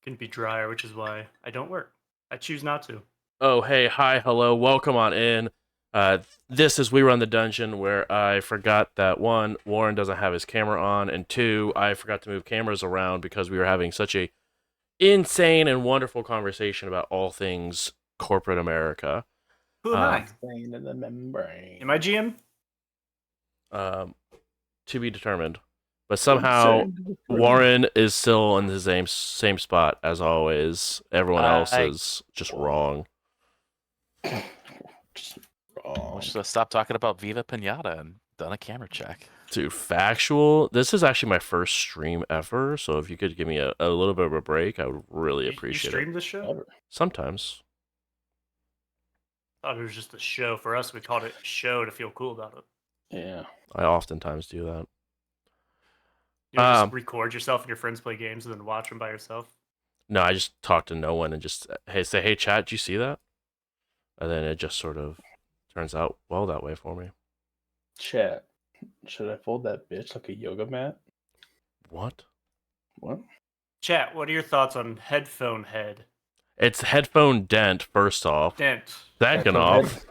can be drier, which is why I don't work. I choose not to. Oh, hey, hi, hello, welcome on in. This is We Run the Dungeon, where I forgot that one, Warren doesn't have his camera on, and two, I forgot to move cameras around because we were having such a insane and wonderful conversation about all things corporate America. Who am I? Vein in the membrane. Am I GM? To be determined. But somehow Warren is still in the same spot as always. Everyone else is just wrong. Just wrong. We should have stopped talking about Viva Pinata and done a camera check. Dude, factual. This is actually my first stream ever, so if you could give me a little bit of a break, I would really appreciate You stream it. this show? Ever. Sometimes. I thought it was just a show. For us, we called it show to feel cool about it. Yeah. I oftentimes do that. You know, just record yourself and your friends play games and then watch them by yourself. No, I just talk to no one and just say, hey, chat, did you see that? And then it just sort of turns out well that way for me. Chat. Should I fold that bitch like a yoga mat? What? What? Chat, what are your thoughts on headphone head? It's headphone dent, first off. Dent. Second off.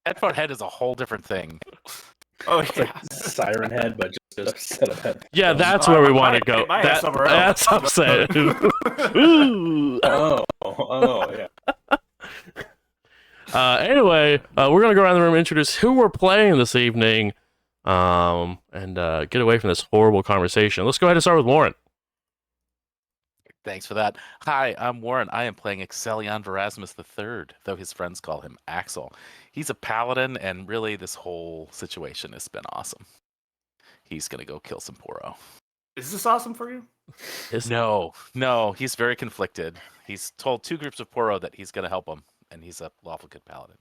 Headphone head is a whole different thing. Oh, It's yeah. like Siren Head, but just a set of head. Yeah, that's where we want to go. might have somewhere else. That's what I'm saying. Ooh. Oh, yeah. Anyway, we're gonna go around the room and introduce who we're playing this evening, and get away from this horrible conversation. Let's go ahead and start with Warren. Thanks for that. Hi, I'm Warren. I am playing Exelion Verasmus III, though his friends call him Axel. He's a paladin, and really this whole situation has been awesome. He's going to go kill some Poro. Is this awesome for you? No, he's very conflicted. He's told two groups of Poro that he's going to help them, and he's a lawful good paladin.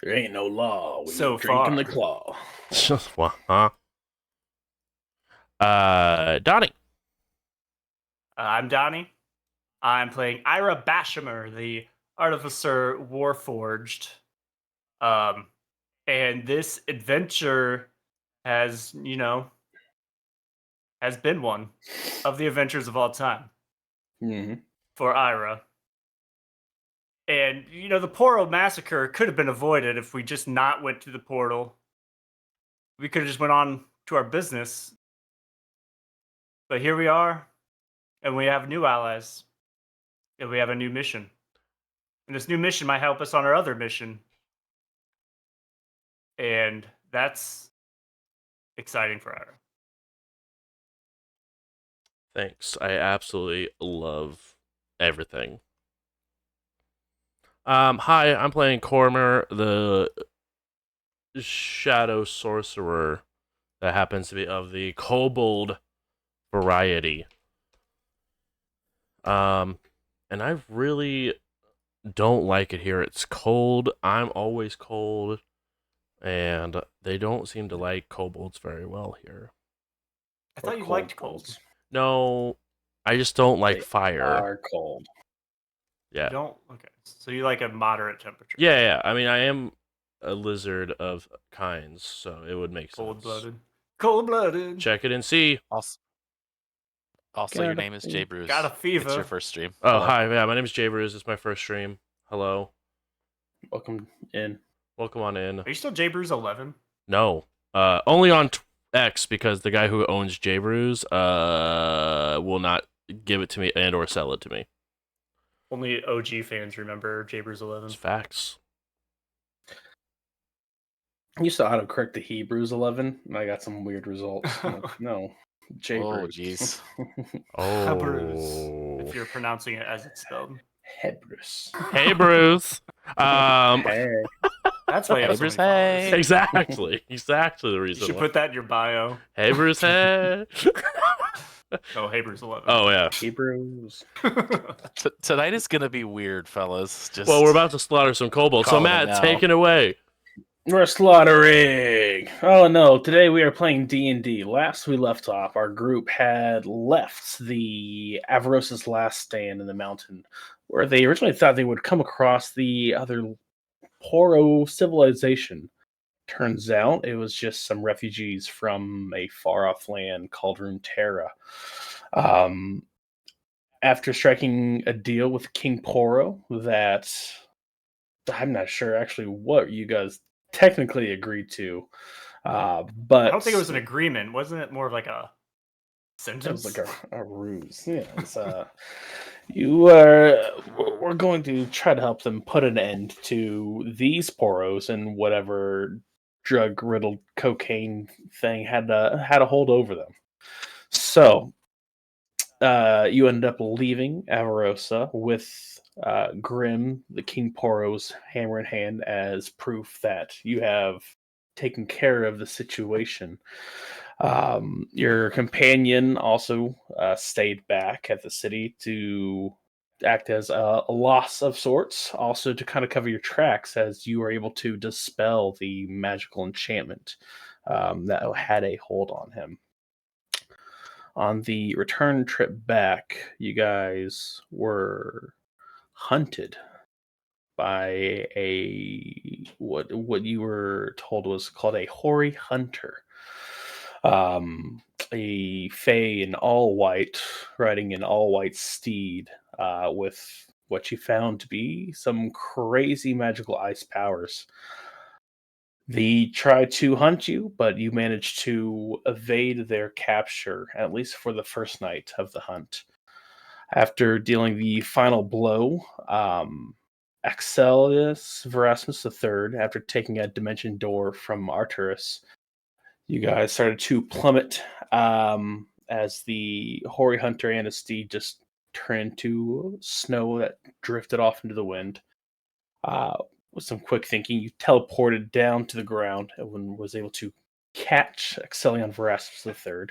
There ain't no law when So you're drinking far. the claw. What? Huh? Donnie. I'm Donnie. I'm playing Ira Bashamer, the Artificer Warforged. And this adventure has, has been one of the adventures of all time Mm-hmm. for Ira. And, the Poro massacre could have been avoided if we just not went to the portal. We could have just went on to our business. But here we are. And we have new allies. And we have a new mission. And this new mission might help us on our other mission. And that's exciting for Ira. Thanks. I absolutely love everything. Hi, I'm playing Cormer, the shadow sorcerer that happens to be of the kobold variety. And I really don't like it here. It's cold. I'm always cold. And they don't seem to like kobolds very well here. I thought you liked cold. No, I just don't like They fire. are cold. Yeah. You don't? Okay. So you like a moderate temperature. Yeah. I mean, I am a lizard of kinds, so it would make sense. Cold-blooded. Cold-blooded. Check it and see. Also, your name is Jay Bruce. Got a fever. It's your first stream. Oh, Hello. hi. Yeah, my name is Jay Bruce. It's my first stream. Hello. Welcome in. Welcome on in. Are you still JBrews 11? No. Only on X, because the guy who owns Jay Bruce will not give it to me and or sell it to me. Only OG fans remember JBrews 11. It's facts. I used to autocorrect the Hebrews 11, and I got some weird results. No. J. Oh, Bruce. jeez. Oh. Hebrews, if you're pronouncing it as it's spelled. Hebrews. Hey, Bruce. Hey. That's why you have so Bruce, many followers. Exactly. Exactly the You reason should why. put that in your bio. Hey, Bruce. Hey. Oh, Hebrews 11. Oh, yeah. Hebrews. Tonight is going to be weird, fellas. Just Well, we're about to slaughter some kobolds. So, Calling it Matt, now. take it away. We're slaughtering. Oh no! Today we are playing D&D. Last we left off, our group had left the Avarosa's last stand in the mountain, where they originally thought they would come across the other Poro civilization, Turns out it was just some refugees from a far-off land called Runeterra. Um, After striking a deal with King Poro that I'm not sure actually what you guys technically agreed to, but I don't think it was an agreement. Wasn't it more of like a it was sentence? like a ruse. Yeah, it's, you are. We're going to try to help them put an end to these Poros and whatever drug-riddled cocaine thing had a hold over them. So you ended up leaving Avarosa with Grim, the King Poro's hammer in hand, as proof that you have taken care of the situation. Your companion also stayed back at the city to act as a loss of sorts, also to kind of cover your tracks as you were able to dispel the magical enchantment that had a hold on him. On the return trip back, you guys were hunted by what you were told was called a hoary hunter. A fey in all white, riding an all white steed, with what you found to be some crazy magical ice powers. They tried to hunt you, but you managed to evade their capture, at least for the first night of the hunt. After dealing the final blow, Axelius Verasmus III, after taking a dimension door from Arturus, you guys started to plummet as the hoary hunter and his steed just turned to snow that drifted off into the wind. With some quick thinking, you teleported down to the ground and was able to catch Axelion Verastus III.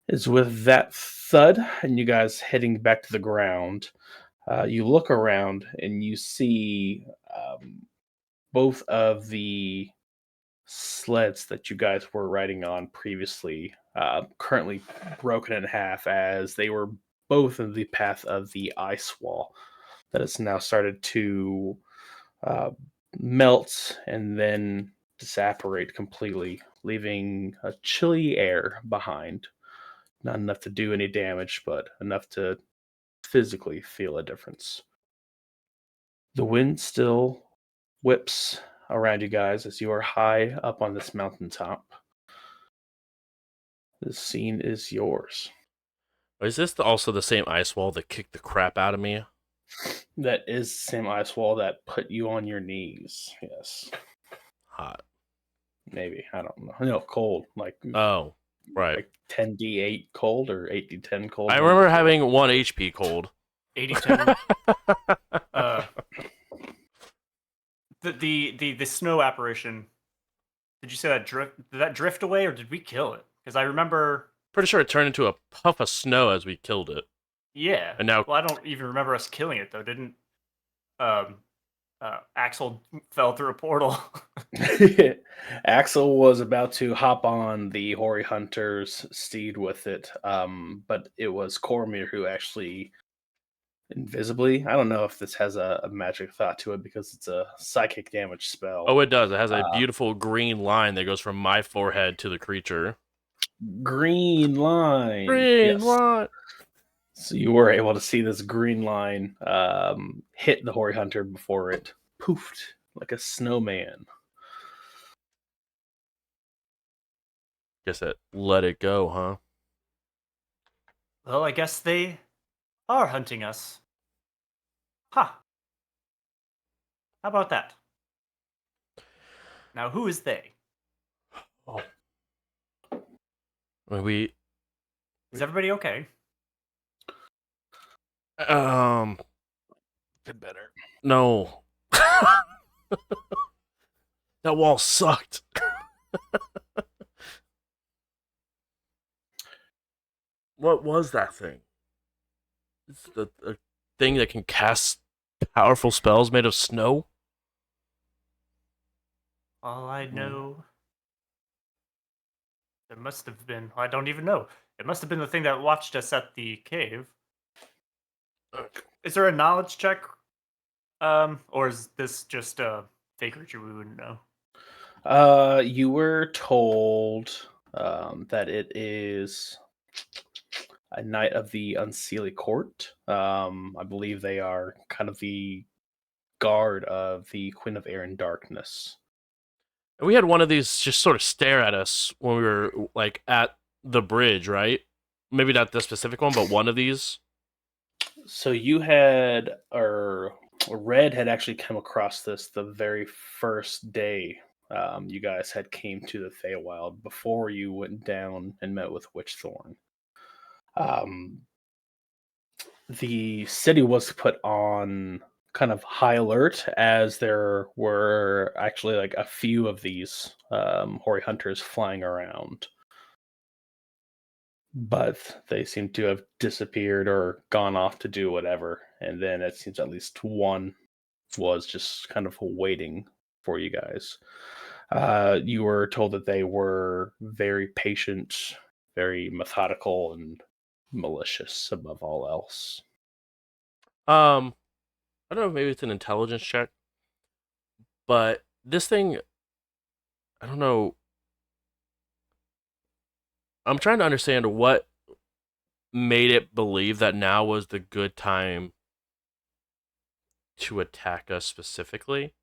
Is with that thud and you guys heading back to the ground, you look around and you see both of the sleds that you guys were riding on previously currently broken in half as they were both in the path of the ice wall that has now started to uh, melt and then disapparate completely, leaving a chilly air behind. Not enough to do any damage, but enough to physically feel a difference. The wind still whips around you guys as you are high up on this mountaintop. This scene is yours. Is this also the same ice wall that kicked the crap out of me? That is the same ice wall that put you on your knees. Yes. Hot. Maybe. I don't know. No, cold. Oh, right. Like 10d8 cold or 8d10 cold. I one of remember the two. having 1 HP cold. 80-10. The snow apparition. Did you say that did that drift away or did we kill it? Because I remember. Pretty sure it turned into a puff of snow as we killed it. Yeah. And now, Well, I don't even remember us killing it though. Didn't Axel fell through a portal? Axel was about to hop on the hoary hunter's steed with it, but it was Cormir who actually invisibly. I don't know if this has a magic thought to it because it's a psychic damage spell. oh, it does. It has a Uh, beautiful green line that goes from my forehead to the creature. Green line. Green Yes. line. So you were able to see this green line hit the hoary hunter before it poofed like a snowman. Guess that let it go, huh? Well, I guess they are hunting us. Ha! How about that? Now, who is they? Oh. I mean, Is everybody okay? been better. No. That wall sucked. What was that thing? It's the thing that can cast powerful spells made of snow? All I know. There must have been. I don't even know. It must have been the thing that watched us at the cave. Is there a knowledge check? Or is this just a fake creature we wouldn't know? You were told that it is a knight of the Unseelie Court. I believe they are kind of the guard of the Queen of Air and Darkness. And we had one of these just sort of stare at us when we were like at the bridge, right? Maybe not the specific one, but one of these. So you had, or Red had actually come across this the very first day you guys had came to the Feywild before you went down and met with Witchthorn. The city was put on kind of high alert as there were actually like a few of these hoary hunters flying around, but they seem to have disappeared or gone off to do whatever. And then it seems at least one was just kind of waiting for you guys. You were told that they were very patient, very methodical, and malicious above all else. I don't know, maybe it's an intelligence check, but this thing, I don't know. I'm trying to understand what made it believe that now was the good time to attack us specifically.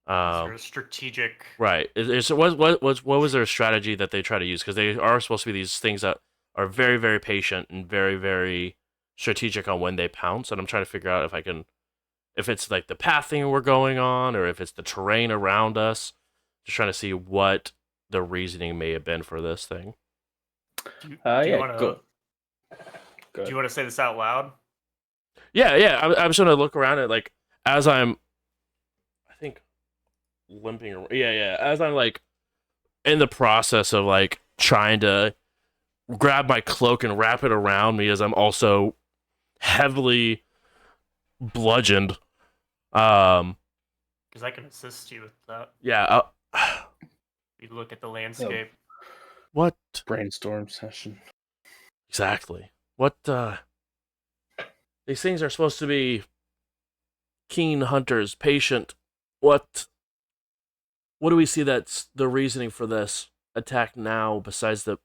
Is there a strategic? Right. What was their strategy that they try to use? Because they are supposed to be these things that are very, very patient and very, very strategic on when they pounce. And I'm trying to figure out if it's like the pathing we're going on, or if it's the terrain around us. Just trying to see what the reasoning may have been for this thing. Do you Yeah, want go. to? Do you want to say this out loud? Yeah. I'm just gonna look around at like as I'm, I think, limping. Yeah. As I'm like in the process of like trying to grab my cloak and wrap it around me, as I'm also heavily bludgeoned. Because I can assist you with that. Yeah. You look at the landscape. What Brainstorm session. exactly? What these things are supposed to be keen hunters, patient. What do we see that's the reasoning for this attack now besides the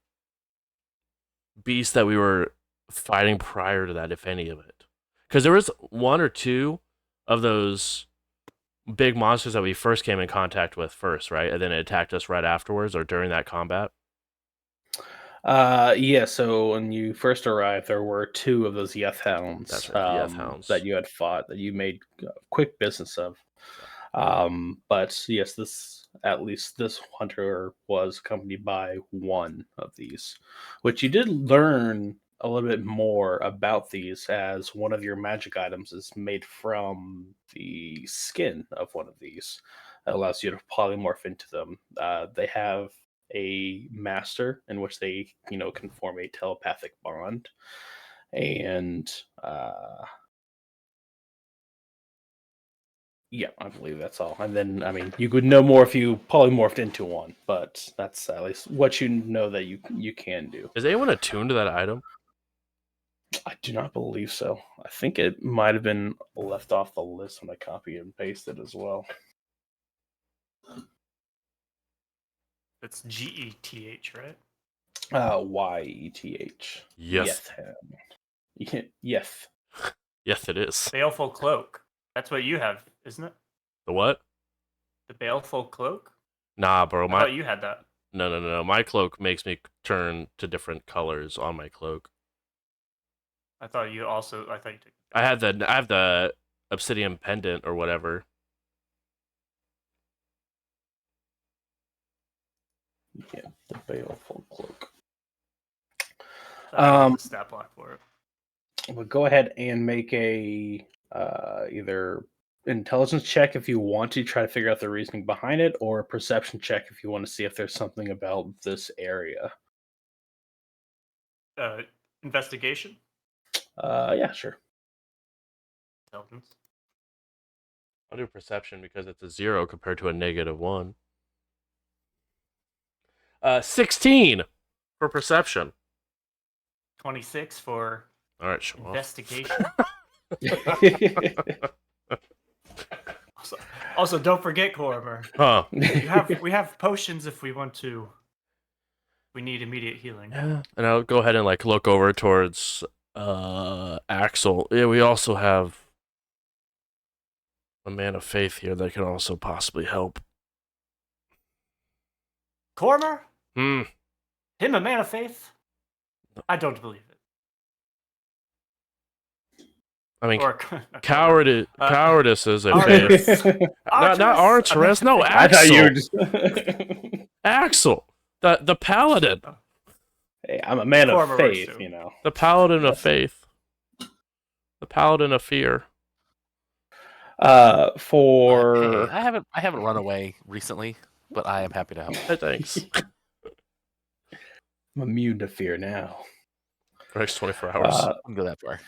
beast that we were fighting prior to that, if any of it? Because there was one or two of those big monsters that we first came in contact with first, right? And then it attacked us right afterwards or during that combat. Yeah, so when you first arrived, there were two of those Yeth hounds, That's right, the Yeth hounds. that you had fought, that you made quick business of. But yes, at least this hunter was accompanied by one of these, which you did learn a little bit more about these, as one of your magic items is made from the skin of one of these. That allows you to polymorph into them. They have a master in which they, can form a telepathic bond, and yeah, I believe that's all. And then, I mean, you could know more if you polymorphed into one, but that's at least what you know that you can do. Is anyone attuned to that item? I do not believe so. I think it might have been left off the list when I copy and pasted as well. That's Geth, right? Yeth. Yes. Yes. Yes, it is. Baleful cloak. That's what you have, isn't it? The what? The baleful cloak. Nah, bro. I thought you had that. No. My cloak makes me turn to different colors on my cloak. I thought you took. I have the obsidian pendant or whatever. Yeah, the baleful cloak. I need the stat block for it. Well, go ahead and make a either intelligence check if you want to try to figure out the reasoning behind it, or a perception check if you want to see if there's something about this area. Investigation. Yeah, sure. Intelligence. I'll do perception because it's a 0 compared to a -1. 16 for perception. 26 for All right, show off. investigation. Also, don't forget, Cormer. Huh. We have potions if we want to. We need immediate healing. Yeah. And I'll go ahead and like look over towards Axel. Yeah, we also have a man of faith here that can also possibly help. Cormer? Hmm. Him a man of faith? I don't believe it. I mean, Or cowardice is a Artemis. faith. Not Artemis. No, I thought you were Axel. just. Axel, the paladin, Hey, I'm a man of Former faith, Rosu. you know. the paladin of faith, the paladin of fear. For Hey, I haven't run away recently, but I am happy to help. Hey, thanks. I'm immune to fear now. For the next 24 hours. I wouldn't go that far.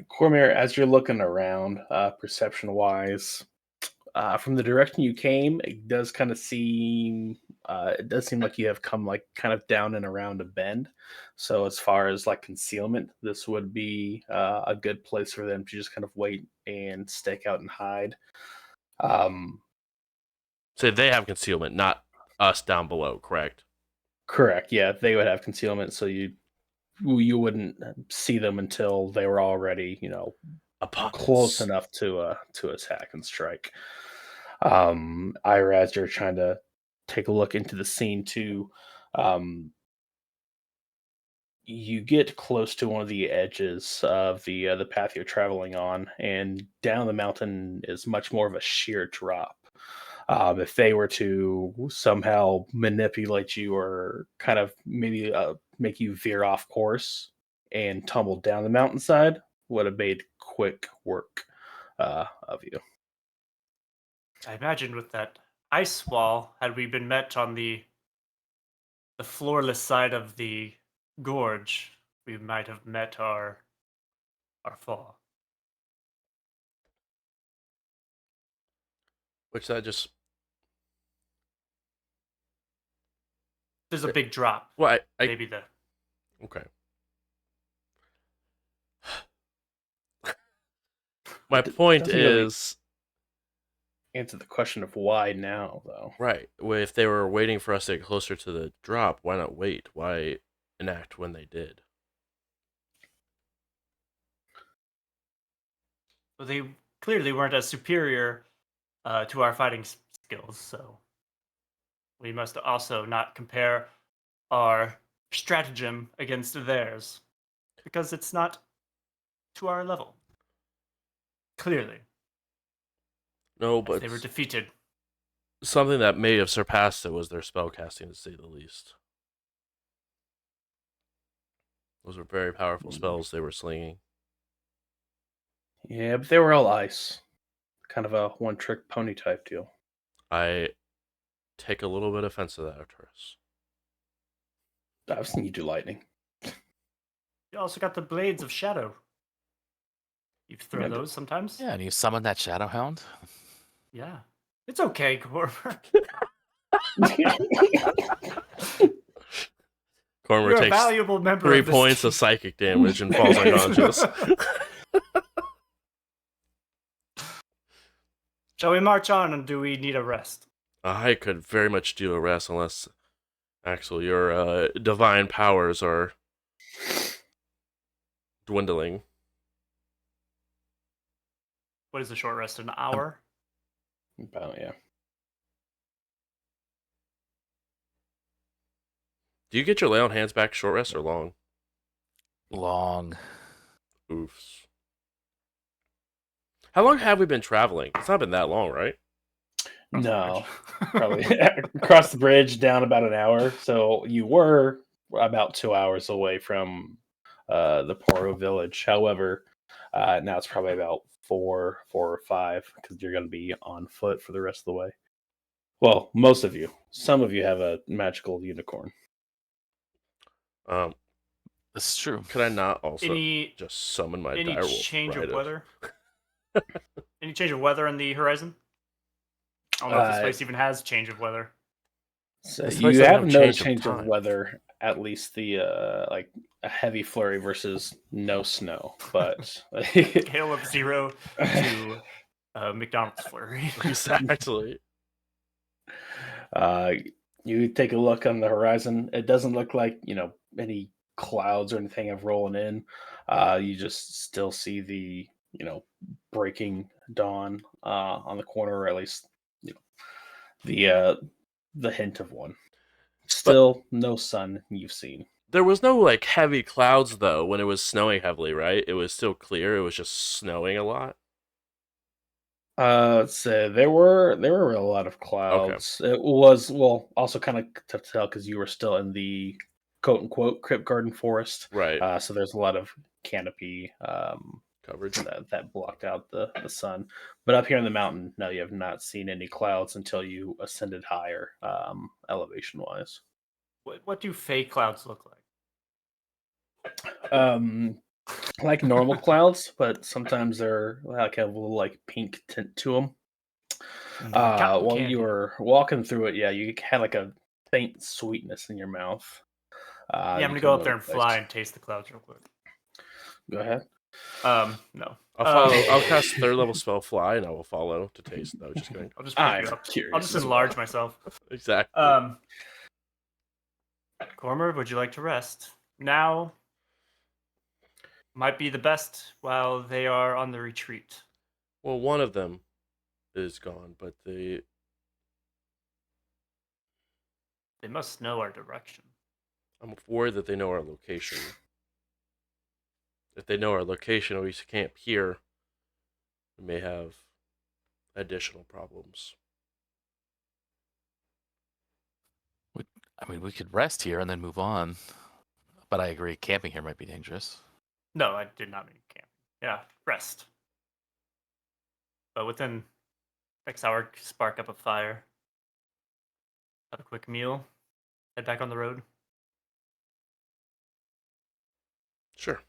Cormier, as you're looking around, perception-wise, from the direction you came, it does kind of seem, it does seem like you have come like kind of down and around a bend. So as far as like concealment, this would be a good place for them to just kind of wait and stake out and hide. So they have concealment, not us down below, correct? Correct. Yeah, they would have concealment, so you wouldn't see them until they were already, close enough to attack and strike. Ira, as you're trying to take a look into the scene too, you get close to one of the edges of the path you're traveling on, and down the mountain is much more of a sheer drop. If they were to somehow manipulate you or kind of maybe make you veer off course and tumble down the mountainside, would have made quick work of you. I imagine with that ice wall, had we been met on the floorless side of the gorge, we might have met our fall. Which that just... There's a big drop. Well, Maybe the... Okay. My point doesn't really is... answer the question of why now, though. Right. Well, if they were waiting for us to get closer to the drop, why not wait? Why enact when they did? Well, they clearly weren't as superior to our fighting skills, so we must also not compare our stratagem against theirs, because it's not to our level. Clearly. No, As but they were defeated. something that may have surpassed it was their spellcasting, to say the least. Those were very powerful spells they were slinging. Yeah, but they were all ice. Kind of a one-trick pony type deal. I take a little bit offense to that, Arturus. I've seen you do lightning. You also got the blades of shadow. You throw Yeah, those sometimes? Yeah, and you summon that Shadow Hound. Yeah. It's okay, Corver. Cormer You're a takes valuable member 3 of this points team. of psychic damage and falls unconscious. Shall we march on, and do we need a rest? I could very much do a rest unless, Axel, your divine powers are dwindling. What is the short rest? An hour? About, yeah. Do you get your lay on hands back short rest or long? Long. Oofs. How long have we been traveling? It's not been that long, right? No, probably across the bridge, down about an hour. So you were about 2 hours away from the Poro village. However, now it's probably about 4 or 5 because you're going to be on foot for the rest of the way. Well, most of you. Some of you have a magical unicorn. That's true. Could I not also Any just summon my any direwolf? change ride of it? weather? Any change of weather in the horizon? I don't know if this place even has change of weather. So This place you doesn't have have no change of change of time. weather at least the like a heavy flurry versus no snow, but Scale of 0 to McDonald's flurry. Exactly. You take a look on the horizon. It doesn't look like any clouds or anything have rolling in. You just still see the breaking dawn on the corner, or at least the hint of one. Still no sun you've seen. There was no like heavy clouds though when it was snowing heavily, right? It was still clear. It was just snowing a lot. Let's say there were a lot of Okay. clouds. It was also kind of tough to tell because you were still in the quote unquote crypt garden forest. Right. So there's a lot of canopy Coverage. that blocked out the sun. But up here in the mountain, no, you have not seen any clouds until you ascended higher, elevation wise. What do fake clouds look like? Like normal clouds, but sometimes they're like have a little like pink tint to them. Cotton While you candy. were walking through it, yeah, you had like a faint sweetness in your mouth. Yeah, I'm you gonna couldn't go up really there and place. fly and taste the clouds real quick. Go ahead. No. I'll follow. I'll cast 3rd level spell fly, and I will follow to taste. No, just kidding. I'll just pick I'm you up. curious. I'll just as enlarge well. myself. Exactly. Cormer, would you like to rest? Now might be the best while they are on the retreat. Well, one of them is gone, but They must know our direction. I'm worried that they know our location. If they know our location and we camp here, we may have additional problems. I mean, we could rest here and then move on. But I agree, camping here might be dangerous. No, I did not mean camp. Yeah, rest. But within next hour, spark up a fire, have a quick meal, head back on the road. Sure.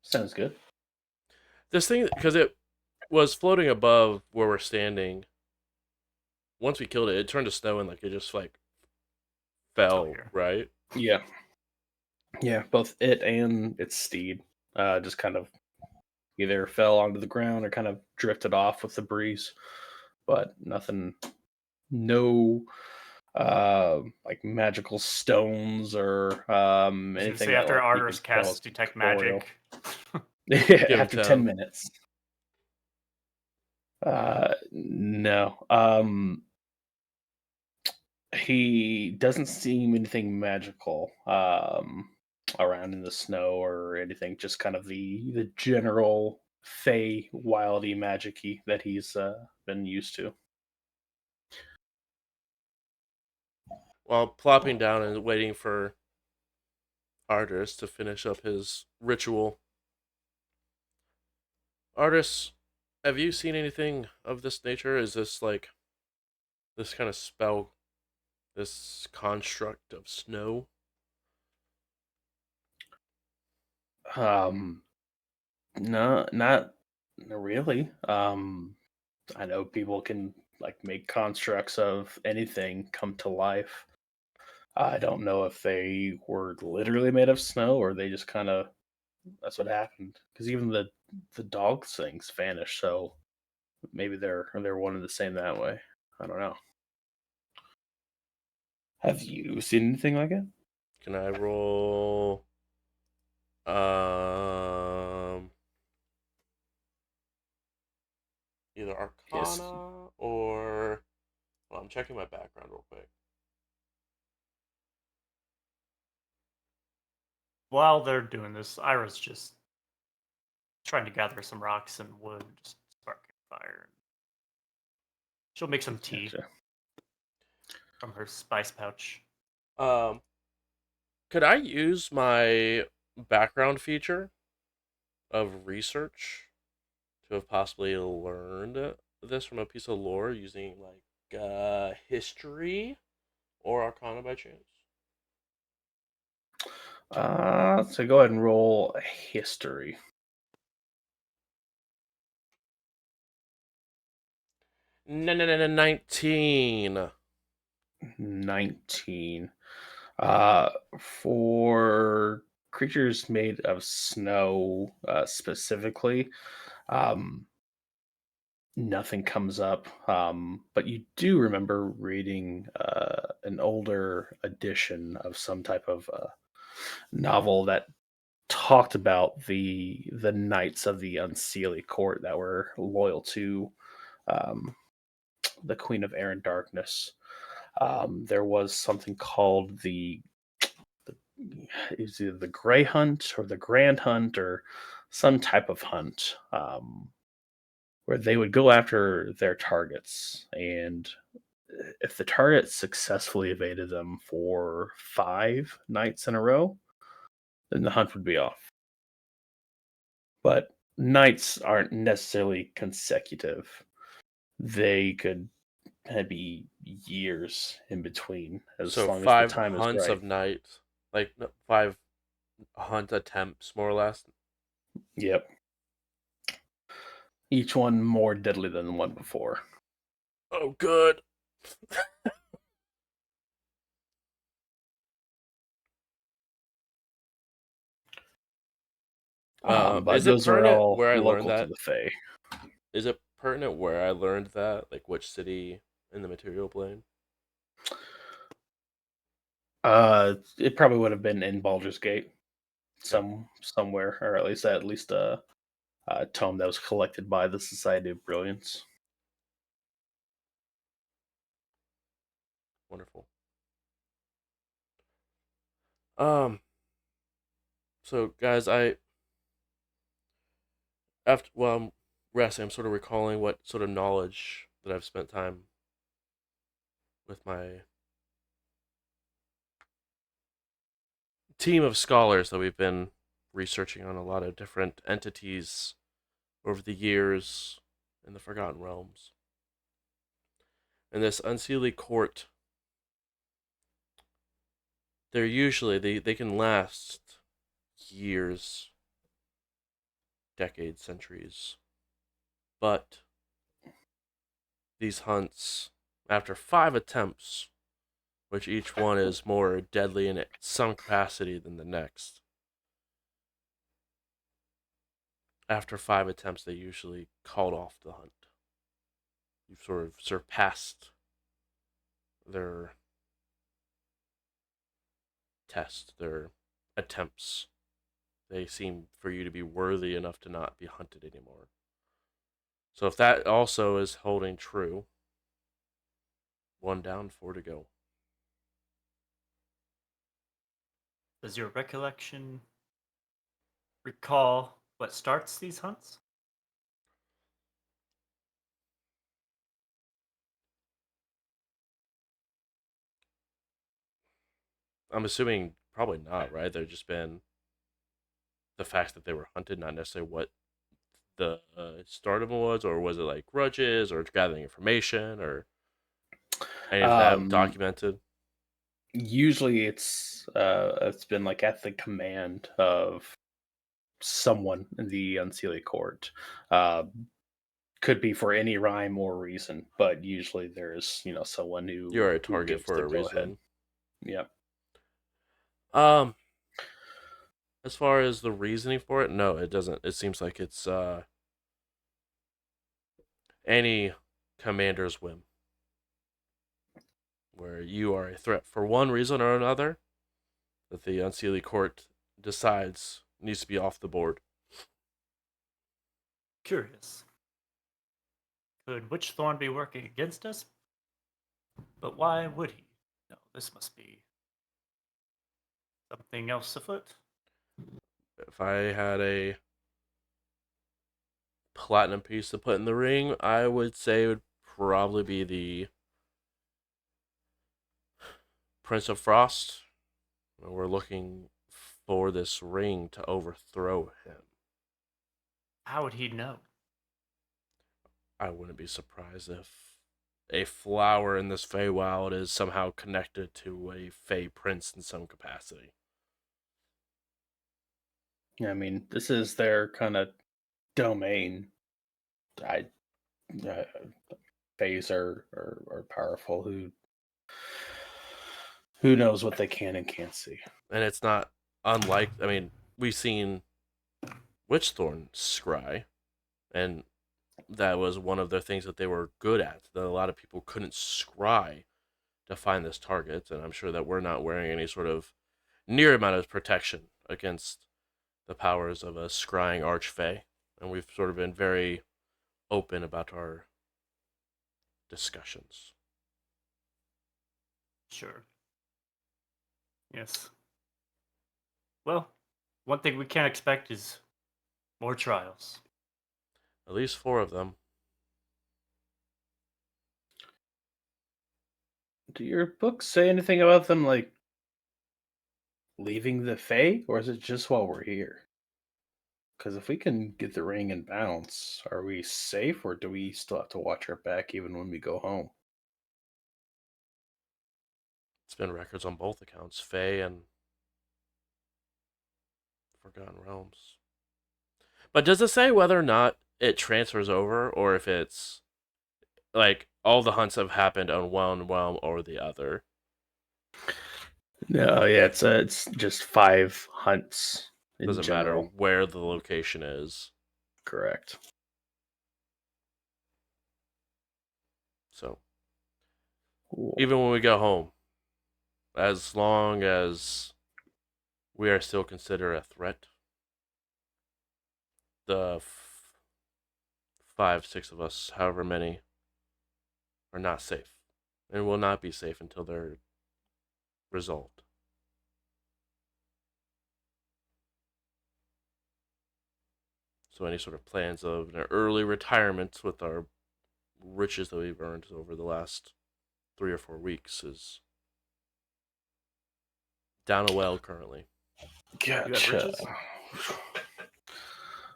Sounds good. This thing, because it was floating above where we're standing. Once we killed it, it turned to snow and like it just like fell, here. right? Yeah. Yeah, both it and its steed just kind of either fell onto the ground or kind of drifted off with the breeze. But nothing, no like magical stones or I was gonna anything say that after like you Arter's could tell casts is detect corporeal. magic. Yeah, Give him after 10 10. minutes. No. He doesn't seem anything magical around in the snow or anything. Just kind of the general fey wildy magic-y that he's been used to. While plopping down and waiting for Artis to finish up his ritual. Artis, have you seen anything of this nature? Is this like this kind of spell, this construct of snow? No, not really. I know people can like make constructs of anything come to life. I don't know if they were literally made of snow or they just kind of that's what happened. Because even the dog things vanished, so maybe they're one and the same that way. I don't know. Have you seen anything like it? Can I roll um either Yes. Arcana or well, I'm checking my background real quick. While they're doing this, Ira's just trying to gather some rocks and wood, just sparking fire. She'll make some tea Gotcha. from her spice pouch. Um could I use my background feature of research to have possibly learned this from a piece of lore using like history or arcana by chance? So go ahead and roll history. No, 19. 19. For creatures made of snow, specifically, um, nothing comes up. But you do remember reading an older edition of some type of novel that talked about the knights of the Unseelie Court that were loyal to um, the Queen of Air and Darkness. There was something called the is either the Gray Hunt or the Grand Hunt or some type of hunt, where they would go after their targets, and if the target successfully evaded them for 5 nights in a row, then the hunt would be off. But nights aren't necessarily consecutive. They could be years in between, as So long as the five time is hunts right. of night, like no, 5 hunt attempts, more or less. Yep. Each one more deadly than the one before. Oh, good. But Is it those are pertinent all where I learned local to that? the Fae. Is it pertinent where I learned that? Like which city in the material plane? It probably would have been in Baldur's Gate, Okay, somewhere, or at least a tome that was collected by the Society of Brilliance. wonderful. Um, so guys, after while I'm resting, I'm sort of recalling what sort of knowledge that I've spent time with my team of scholars that we've been researching on a lot of different entities over the years in the Forgotten Realms. And this Unseelie Court, they're usually they can last years, decades, centuries. But these hunts, after 5 attempts, which each one is more deadly in some capacity than the next, after 5 attempts, they usually called off the hunt. You've sort of surpassed their test, their attempts. They seem for you to be worthy enough to not be hunted anymore. So if that also is holding true, 1 down, 4 to go. Does your recollection recall what starts these hunts? I'm assuming probably not, right? They've just been the fact that they were hunted, not necessarily what the start of it was, or was it like grudges or gathering information or any of that Um, documented? Usually, it's been like at the command of someone in the Unseelie Court. Uh, could be for any rhyme or reason, but usually there's someone You're a who target gives for the a go ahead. reason. Yep. Um, as far as the reasoning for it, no, it doesn't. It seems like it's any commander's whim, where you are a threat for one reason or another that the Unseelie Court decides needs to be off the board. Curious. Could Witchthorn be working against us? But why would he? No, this must be something else afoot. If I had a platinum piece to put in the ring, I would say it would probably be the Prince of Frost. We're looking for this ring to overthrow him. How would he know? I wouldn't be surprised if a flower in this Feywild is somehow connected to a Fey prince in some capacity. I mean, this is their kind of domain. I Fays are powerful. Who Who knows what they can and can't see? And it's not unlike. I mean, we've seen Witchthorn scry, and that was one of the things that they were good at. That a lot of people couldn't scry to find this target, and I'm sure that we're not wearing any sort of near amount of protection against the powers of a scrying archfey, and we've sort of been very open about our discussions. Sure. Yes. Well, one thing we can't expect is more trials. At least 4 of them. Do your books say anything about them, like leaving the Fae, or is it just while we're here? Because if we can get the ring and bounce, are we safe, or do we still have to watch our back even when we go home? It's been records on both accounts, Fae and Forgotten Realms. But does it say whether or not it transfers over, or if it's like all the hunts have happened on one realm or the other? No, yeah, it's just 5 hunts in Doesn't general. matter where the location is. Correct. So Cool. even when we go home, as long as we are still considered a threat, the 5, 6 of us, however many, are not safe, and will not be safe until they're resolved. So any sort of plans of an early retirement with our riches that we've earned over the last 3 or 4 weeks is down a well currently. Gotcha. riches?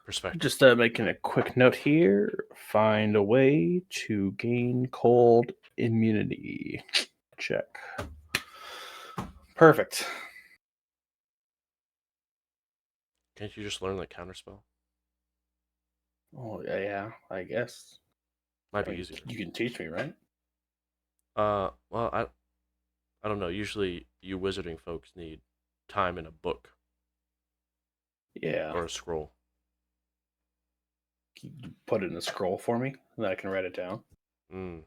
Perspective. Just making a quick note here. Find a way to gain cold immunity. Check. Perfect. Can't you just learn the counterspell? Oh yeah, I guess. Might I be mean, easier. you can teach me, right? Well, I don't know. Usually, you wizarding folks need time in a book Yeah. or a scroll. Can you put it in a scroll for me, and then I can write it down. Mm.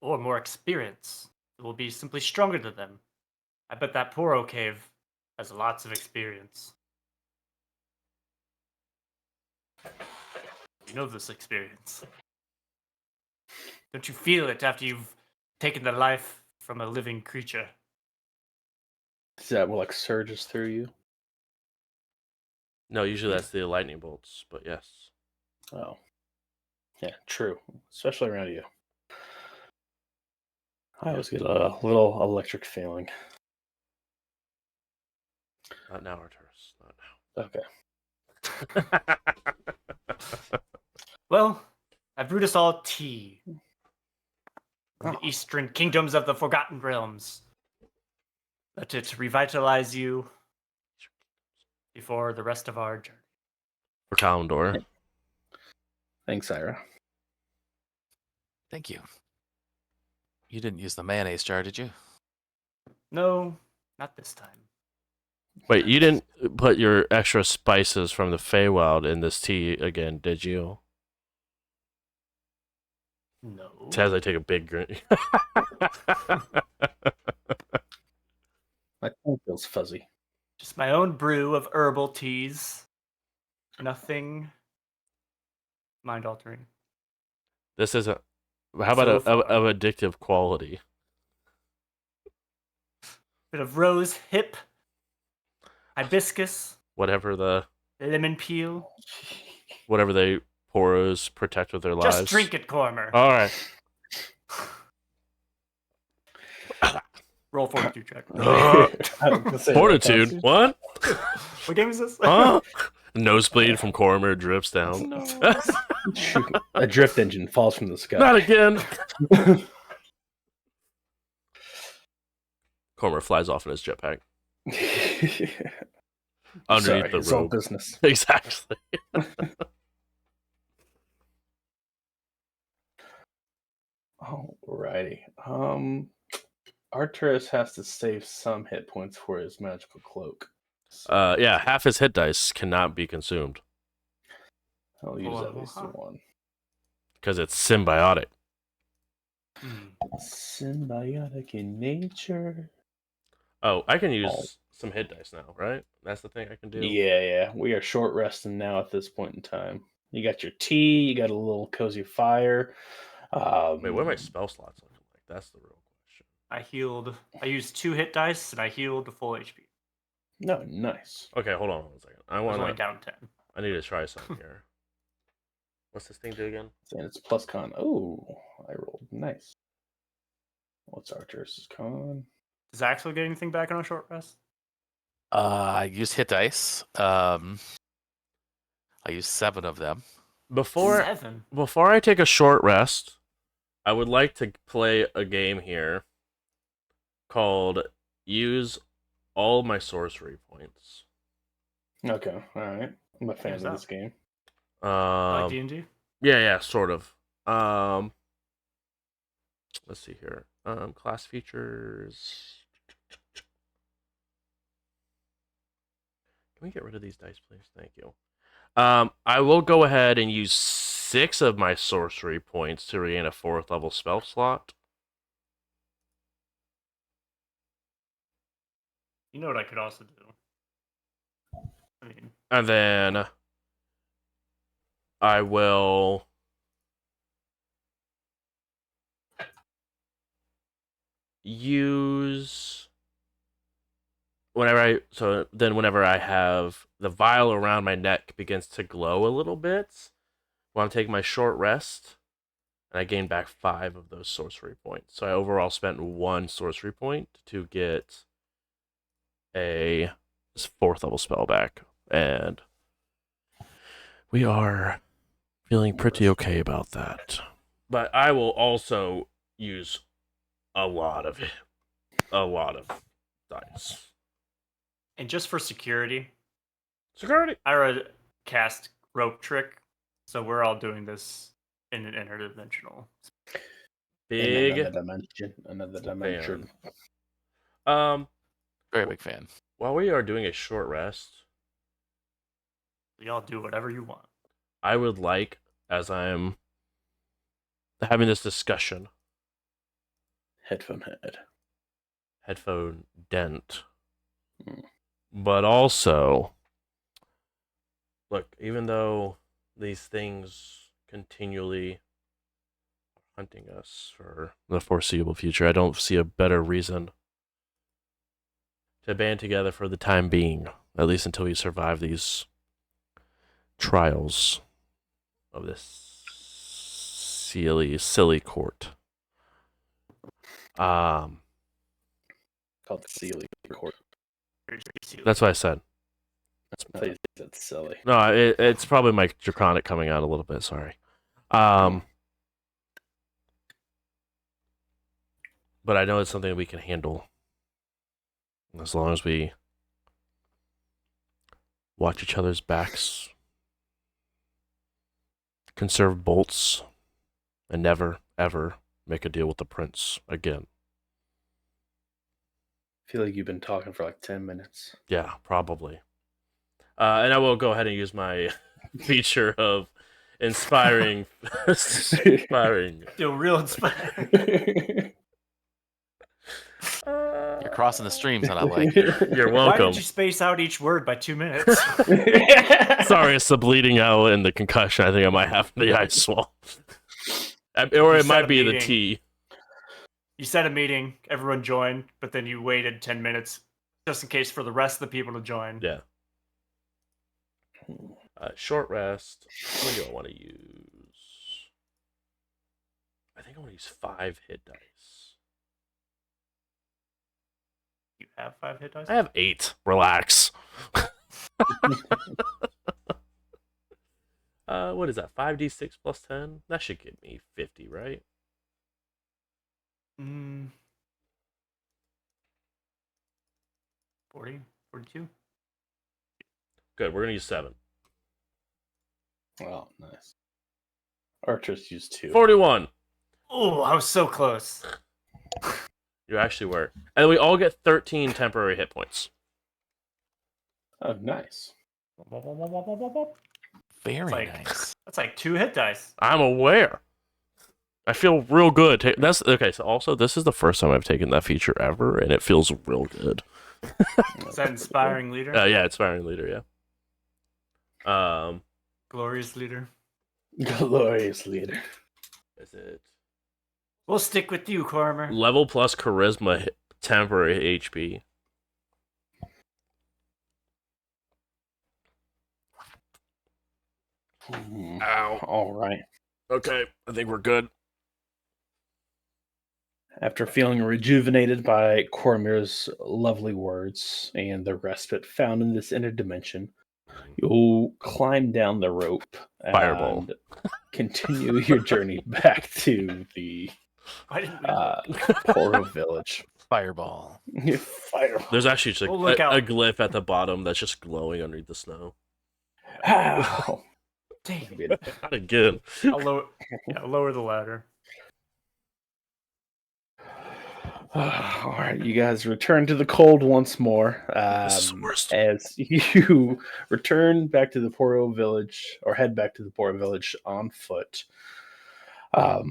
Or more experience. It will be simply stronger than them. I bet that Poro cave has lots of experience. You know this experience. Don't you feel it after you've taken the life from a living creature? Is that what like surges through you? No, usually that's the lightning bolts, but yes. Oh. Yeah, true. Especially around you. I always get a little electric feeling. Not now, Arturus. Not Okay. now. Well, I brewed us all tea from Oh. the eastern kingdoms of the Forgotten Realms. Let it revitalize you before the rest of our journey. For Kalimdor. Thanks, Ira. Thank you. You didn't use the mayonnaise jar, did you? No, not this time. Wait, you didn't put your extra spices from the Feywild in this tea again, did you? No. As I take a big drink. My tongue feels fuzzy. Just my own brew of herbal teas. Nothing mind altering. This isn't. How about So of addictive quality? Bit of rose hip, hibiscus, Whatever lemon peel. they poros protect with their lives. Just drink it, Cormer. All right. Roll fortitude check. Fortitude. What? What game is this? Huh? Nosebleed from Cormer drips down. No. A drift engine falls from the sky. Not again. Cormer flies off in his jetpack underneath Sorry, the it's all robe. business. Exactly. Alrighty. Arcturus has to save some hit points for his magical cloak. So Yeah, half his hit dice cannot be consumed I'll use at Well, least huh. one. because it's symbiotic. Hmm. Symbiotic in nature. Oh, I can Oh. use some hit dice now, right? That's the thing I can do. Yeah. We are short resting now at this point in time. You got your tea, you got a little cozy fire. Wait, what are my spell slots looking like? That's the real question. I used 2 hit dice and I healed the full HP. No, nice. Okay, hold on 1 second. I was only down 10. I need to try something here. What's this thing do again? And it's plus con. Oh, I rolled nice. What's Arcturus' con? Does Axel get anything back on a short rest? I used hit dice. I used 7 of them. Before 7. I take a short rest, I would like to play a game here called Use All My Sorcery Points. Okay, all right. I'm a fan Who's of that? this game. Like D&D? Yeah, sort of. Let's see here. Class features. Can we get rid of these dice, please? Thank you. I will go ahead and use 6 of my sorcery points to regain a 4th level spell slot. You know what I could also do? I mean, And then I will use whenever I have the vial around my neck begins to glow a little bit while I'm taking my short rest, and I gain back 5 of those sorcery points. So I overall spent 1 sorcery point to get a 4th level spell back, and we are feeling pretty okay about that. But I will also use a lot of dice. and just for security, Security. I would cast rope trick, so we're all doing this in an interdimensional. Big In another dimension. Very big fan. While we are doing a short rest, Y'all do whatever you want. I would like, as I'm having this discussion, Headphone head. headphone dent, Hmm. but also, look, even though these things continually are hunting us for the foreseeable future, I don't see a better reason to band together for the time being, at least until we survive these trials of this silly court. Called the Sealy Court. That's what I said. That's silly. No, it's probably my draconic coming out a little bit. Sorry. But I know it's something we can handle as long as we watch each other's backs, conserve bolts, and never, ever make a deal with the prince again. I feel like you've been talking for like 10 minutes. Yeah, probably. And I will go ahead and use my feature of inspiring. Feel real inspired. You're crossing the streams, and I like it. You're Why welcome. did you space out each word by 2 minutes? Sorry, it's the bleeding out and the concussion. I think I might have the ice wall. Or You it set might a be the meeting. tea. You set a meeting, everyone joined, but then you waited 10 minutes just in case for the rest of the people to join. Yeah. Short rest. What do I want to use? I think I want to use 5 hit dice. You have 5 hit dice? I have 8. Relax. What is that? 5d6 plus 10? That should give me 50, right? 40? 42? Good. We're gonna use 7. Oh, nice. Archers used 2. 41. Oh, I was so close. You actually were. And we all get 13 temporary hit points. Oh, nice. Very like- nice. That's like 2 hit dice. I'm aware. I feel real good. That's okay. So also, this is the first time I've taken that feature ever, and it feels real good. Is that inspiring leader? Yeah, inspiring leader. Yeah. Glorious leader. Glorious leader. Is it We'll stick with you, Cormer. level plus charisma temporary HP? Ow. All right. Okay, I think we're good. After feeling rejuvenated by Cormier's lovely words and the respite found in this inner dimension, you'll climb down the rope Fireball. and continue your journey back to the Why didn't we Poro village. Fireball. Fireball. There's actually just We'll look a out. glyph at the bottom that's just glowing underneath the snow. Ow. Dang. Not again. I'll lower the ladder. All right, you guys return to the cold once more. This is the worst. As you return back to the Poro village, or head back to the Poro village on foot. A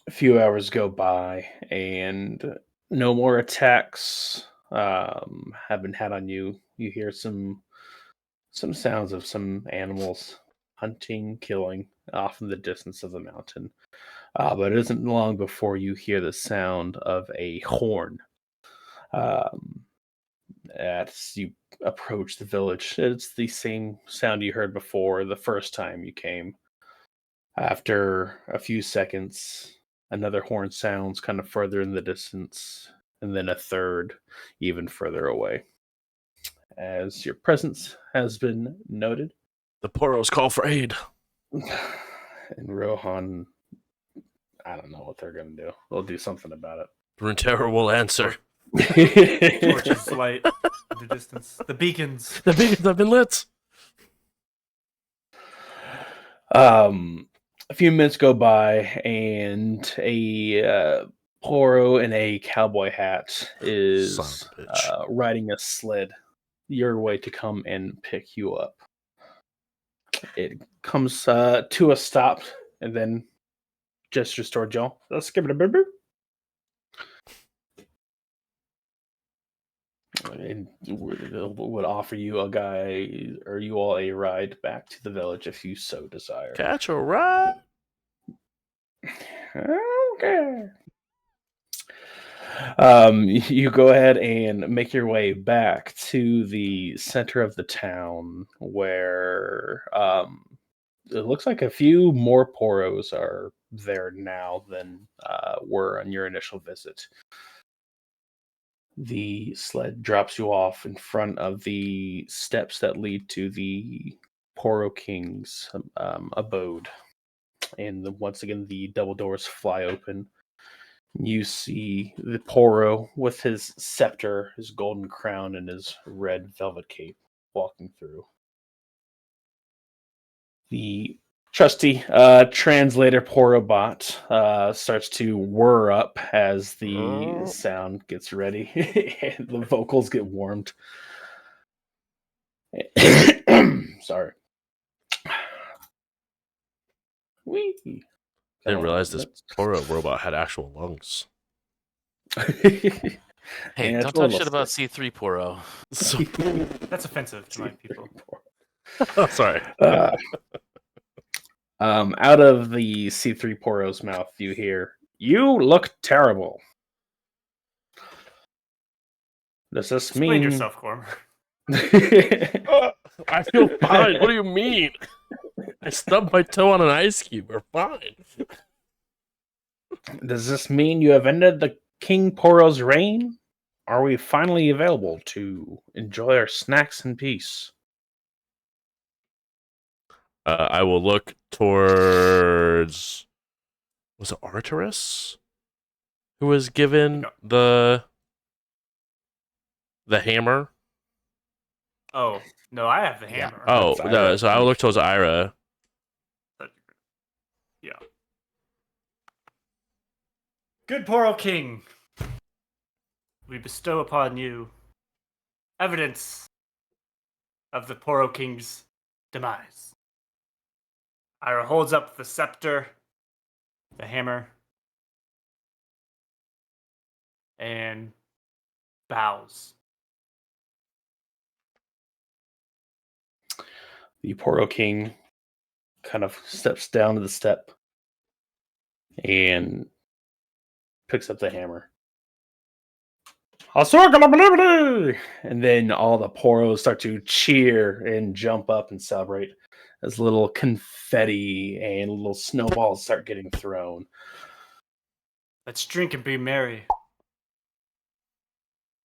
few hours go by, and no more attacks have been had on you. You hear some sounds of some animals hunting, killing off in the distance of the mountain. But it isn't long before you hear the sound of a horn. As you approach the village, it's the same sound you heard before the first time you came. After a few seconds, another horn sounds kind of further in the distance, and then a third even further away. As your presence has been noted, The Poros call for aid. and Rohan, I don't know what they're going to do. They'll do something about Runeterra will answer. it. Torches light in the distance. The beacons. The beacons have been lit. A few minutes go by, and a Poro in a cowboy hat is Son of a bitch. riding a sled your way to come and pick you up. It comes to a stop, and then gestures toward y'all. Let's give it a boo. And would offer you a guy or you all a ride back to the village if you so desire. Catch a ride. Okay. You go ahead and make your way back to the center of the town where it looks like a few more Poros are there now than were on your initial visit. The sled drops you off in front of the steps that lead to the Poro King's abode. And once again, the double doors fly open. You see the Poro with his scepter, his golden crown, and his red velvet cape walking through. The trusty translator Porobot starts to whir up as the sound gets ready and the vocals get warmed. Sorry. Wee. Didn't realize this Poro robot had actual lungs. Hey, Yeah, it's don't a talk little shit about C3 Poro. So, That's offensive to my people. oh, sorry. Out of the C3 Poro's mouth, you hear, "You look terrible." Does this Explain mean yourself, Cormer. I feel fine. What do you mean? I stubbed my toe on an ice cube. We're fine. Does this mean you have ended the King Poro's reign? Are we finally available to enjoy our snacks in peace? I will look towards. Was it Arturus? Who was given the hammer? Oh, no, I have the Yeah. hammer. Oh, That's no, Ira. so I will look towards Ira. Yeah. Good Poro King, we bestow upon you evidence of the Poro King's demise. Ira holds up the scepter, the hammer, and bows. The Poro King kind of steps down to the step and picks up the hammer. And then all the Poros start to cheer and jump up and celebrate as little confetti and little snowballs start getting thrown. Let's drink and be merry.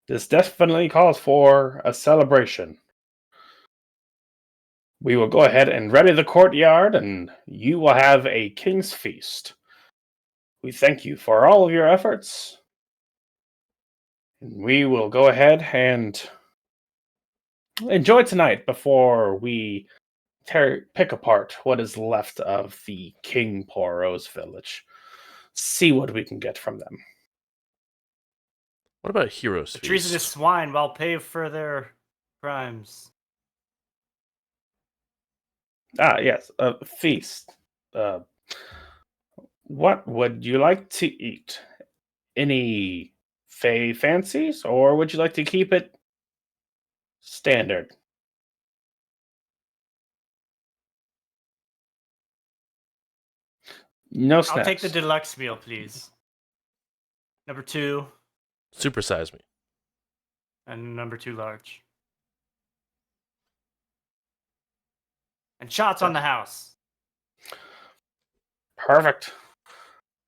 This definitely calls for a celebration. We will go ahead and ready the courtyard, and you will have a king's feast. We thank you for all of your efforts. And we will go ahead and enjoy tonight before we pick apart what is left of the King Poro's village. See what we can get from them. What about Heroes The Feast? treasonous swine will pay for their crimes. Ah, yes, a feast. What would you like to eat? Any fancies, or would you like to keep it standard? No snacks. I'll take the deluxe meal, please. Number 2, Supersize me. and number 2 large. And shots on the house, Perfect.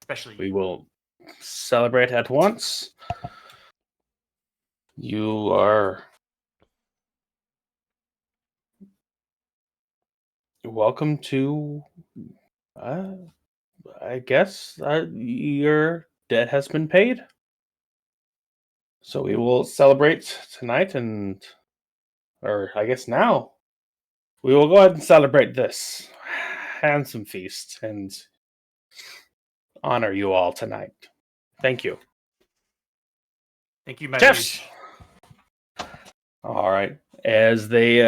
especially We you. will celebrate at once. You are welcome to. I guess your debt has been paid. So we will celebrate tonight, or I guess now. We will go ahead and celebrate this handsome feast and honor you all tonight. Thank you. Thank you, my Chefs! liege. All right. As they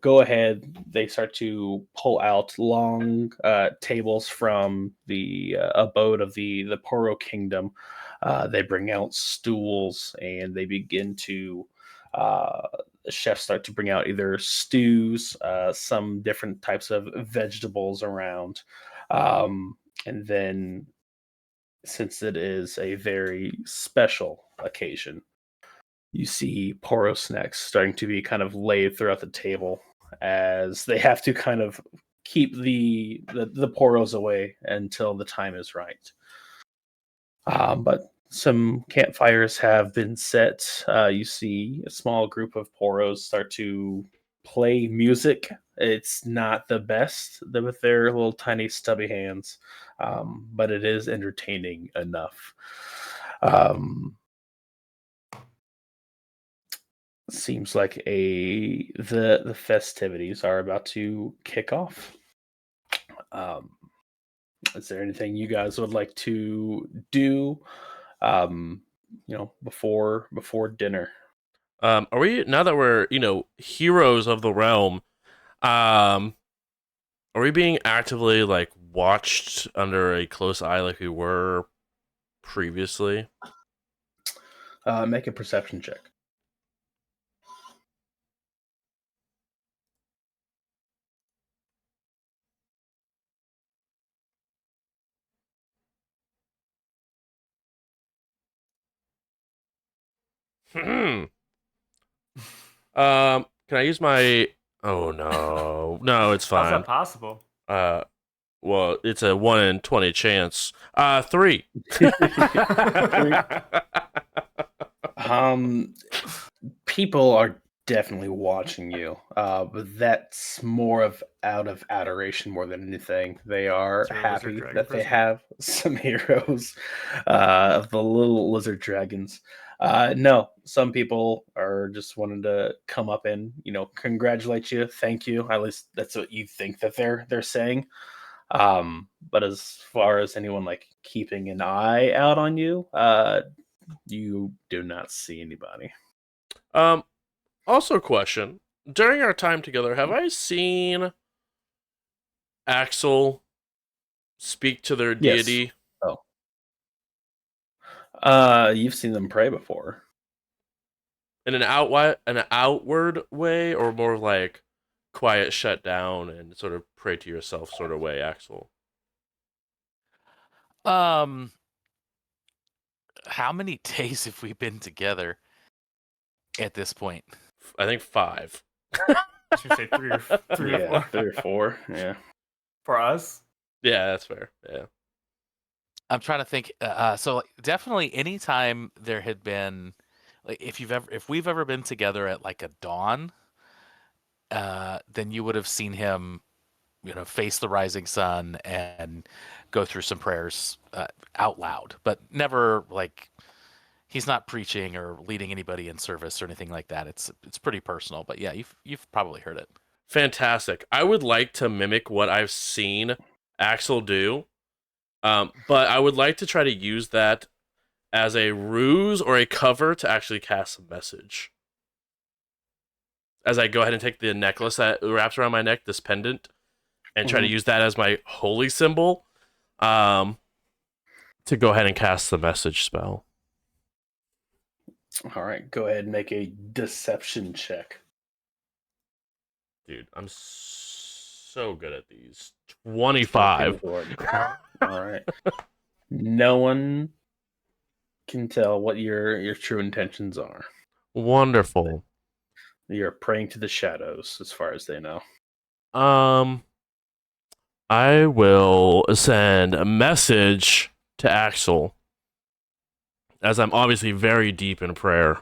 go ahead, they start to pull out long tables from the abode of the Poro Kingdom. They bring out stools and they begin to. The chefs start to bring out either stews, some different types of vegetables around, and then since it is a very special occasion, you see Poro snacks starting to be kind of laid throughout the table as they have to kind of keep the Poros away until the time is right. But some campfires have been set. You see a small group of Poros start to play music. It's not the best with their little tiny stubby hands, but it is entertaining enough. Seems like the festivities are about to kick off. Is there anything you guys would like to do? Before dinner. Are we, now that we're heroes of the realm? Are we being actively like watched under a close eye like we were previously? Make a perception check. Can I use my? Oh no, no, it's How's fine. that possible? Well, it's a 1 in 20 chance. 3. People are definitely watching you, but that's more of out of adoration more than anything. They are Is there a happy lizard dragon that they present? have some heroes of the little lizard dragons. No, some people are just wanting to come up and congratulate you, thank you. At least that's what you think that they're saying. But as far as anyone like keeping an eye out on you, you do not see anybody. Also, question: during our time together, have I seen Axel speak to their Yes. deity? Oh. You've seen them pray before. In an outward way, or more like quiet, shut down, and sort of pray to yourself sort of way, Axel? How many days have we been together at this point? I think 5. I should say three or four 3 or 4. Yeah. for us. Yeah, that's fair. Yeah. I'm trying to think. So definitely, anytime there had been, like, if we've ever been together at like a dawn, then you would have seen him, face the rising sun and go through some prayers out loud, but never like he's not preaching or leading anybody in service or anything like that. It's pretty personal, but yeah, you've probably heard it. Fantastic. I would like to mimic what I've seen Axel do, but I would like to try to use that as a ruse or a cover to actually cast a message. As I go ahead and take the necklace that wraps around my neck, this pendant, and try to use that as my holy symbol, to go ahead and cast the message spell. All right, go ahead and make a deception check. Dude, I'm so good at these. 25. All right. No one can tell what your true intentions are. Wonderful. You're praying to the shadows, as far as they know. I will send a message to Axel, as I'm obviously very deep in prayer.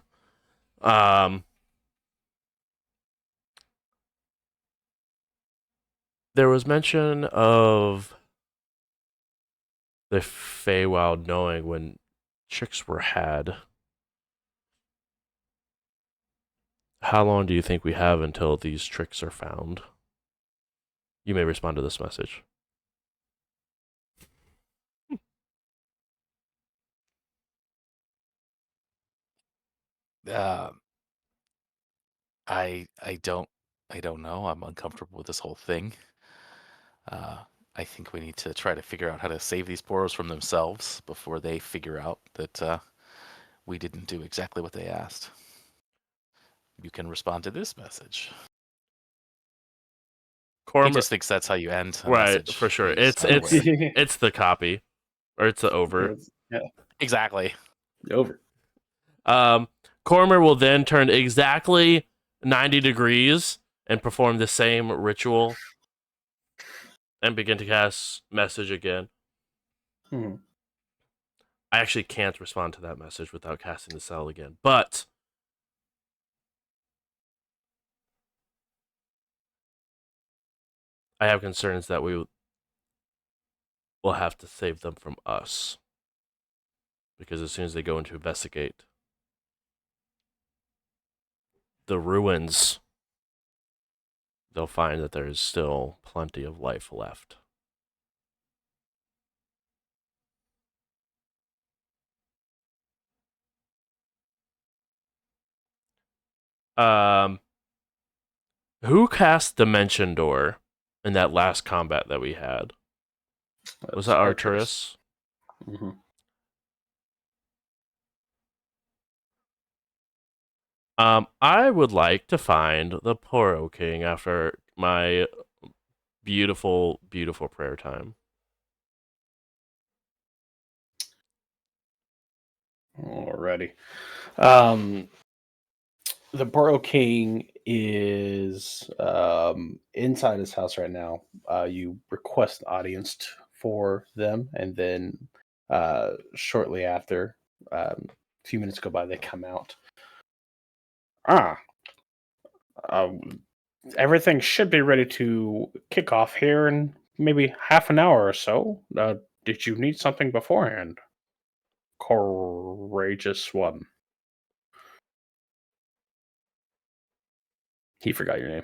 There was mention of the Feywild knowing when tricks were had. How long do you think we have until these tricks are found? You may respond to this message. Uh, I don't know. I'm uncomfortable with this whole thing. I think we need to try to figure out how to save these Boros from themselves before they figure out that we didn't do exactly what they asked. You can respond to this message. He just thinks that's how you end a right, message. for sure. He's unaware. It's the copy, or it's the over. Yeah, Exactly. over. Cormer will then turn exactly 90 degrees and perform the same ritual and begin to cast message again. Hmm. I actually can't respond to that message without casting the cell again, but I have concerns that we will have to save them from us, because as soon as they go in to investigate the ruins, they'll find that there is still plenty of life left. Who cast Dimension Door in that last combat that we had? Was that Arturus? Mm-hmm. I would like to find the Poro King after my beautiful, beautiful prayer time. Alrighty. The Borough King is inside his house right now. You request an audience for them, and then shortly after, a few minutes go by, they come out. Um, everything should be ready to kick off here in maybe half an hour or so. Did you need something beforehand? Courageous one. He forgot your name.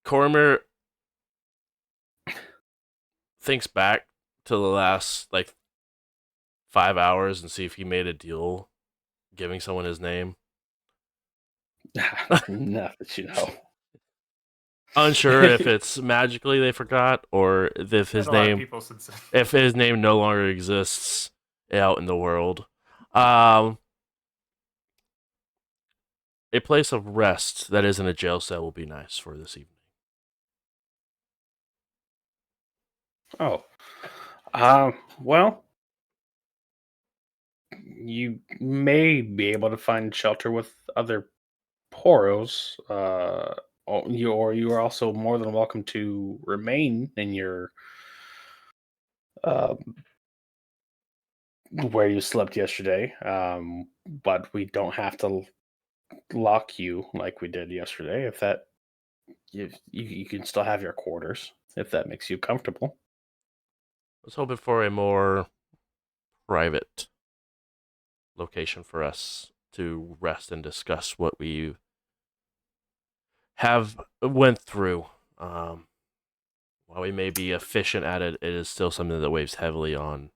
Cormer thinks back to the last like 5 hours and see if he made a deal giving someone his name. Not that you know. Unsure if it's magically they forgot or if Had his a lot of name people since then. if his name no longer exists out in the world. A place of rest that isn't a jail cell will be nice for this evening. Oh, well, you may be able to find shelter with other poros. You are also more than welcome to remain in your uh, where you slept yesterday. But we don't have to lock you like we did yesterday. If that you can still have your quarters if that makes you comfortable. I was hoping for a more private location for us to rest and discuss what we have went through. While we may be efficient at it, it is still something that weighs heavily on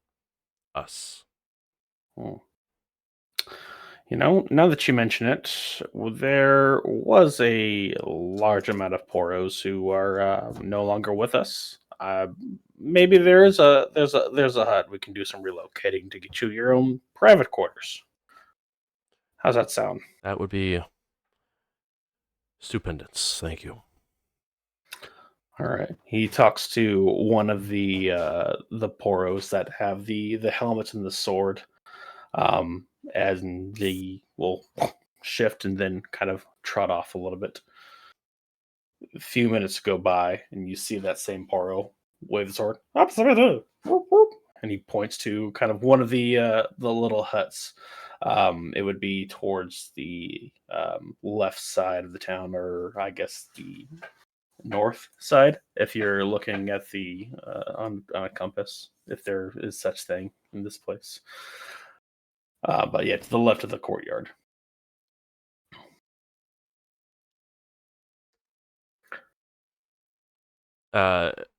us. Hmm. Now that you mention it, there was a large amount of poros who are no longer with us. Maybe there's a hut we can do some relocating to get you your own private quarters. How's that sound? That would be stupendous. Thank you. All right. He talks to one of the poros that have the helmet and the sword, and they will shift and then kind of trot off a little bit. A few minutes go by, and you see that same poro wave the sword, and he points to kind of one of the little huts. It would be towards the left side of the town, or I guess the north side, if you're looking at the on a compass, if there is such thing in this place. But yeah, to the left of the courtyard.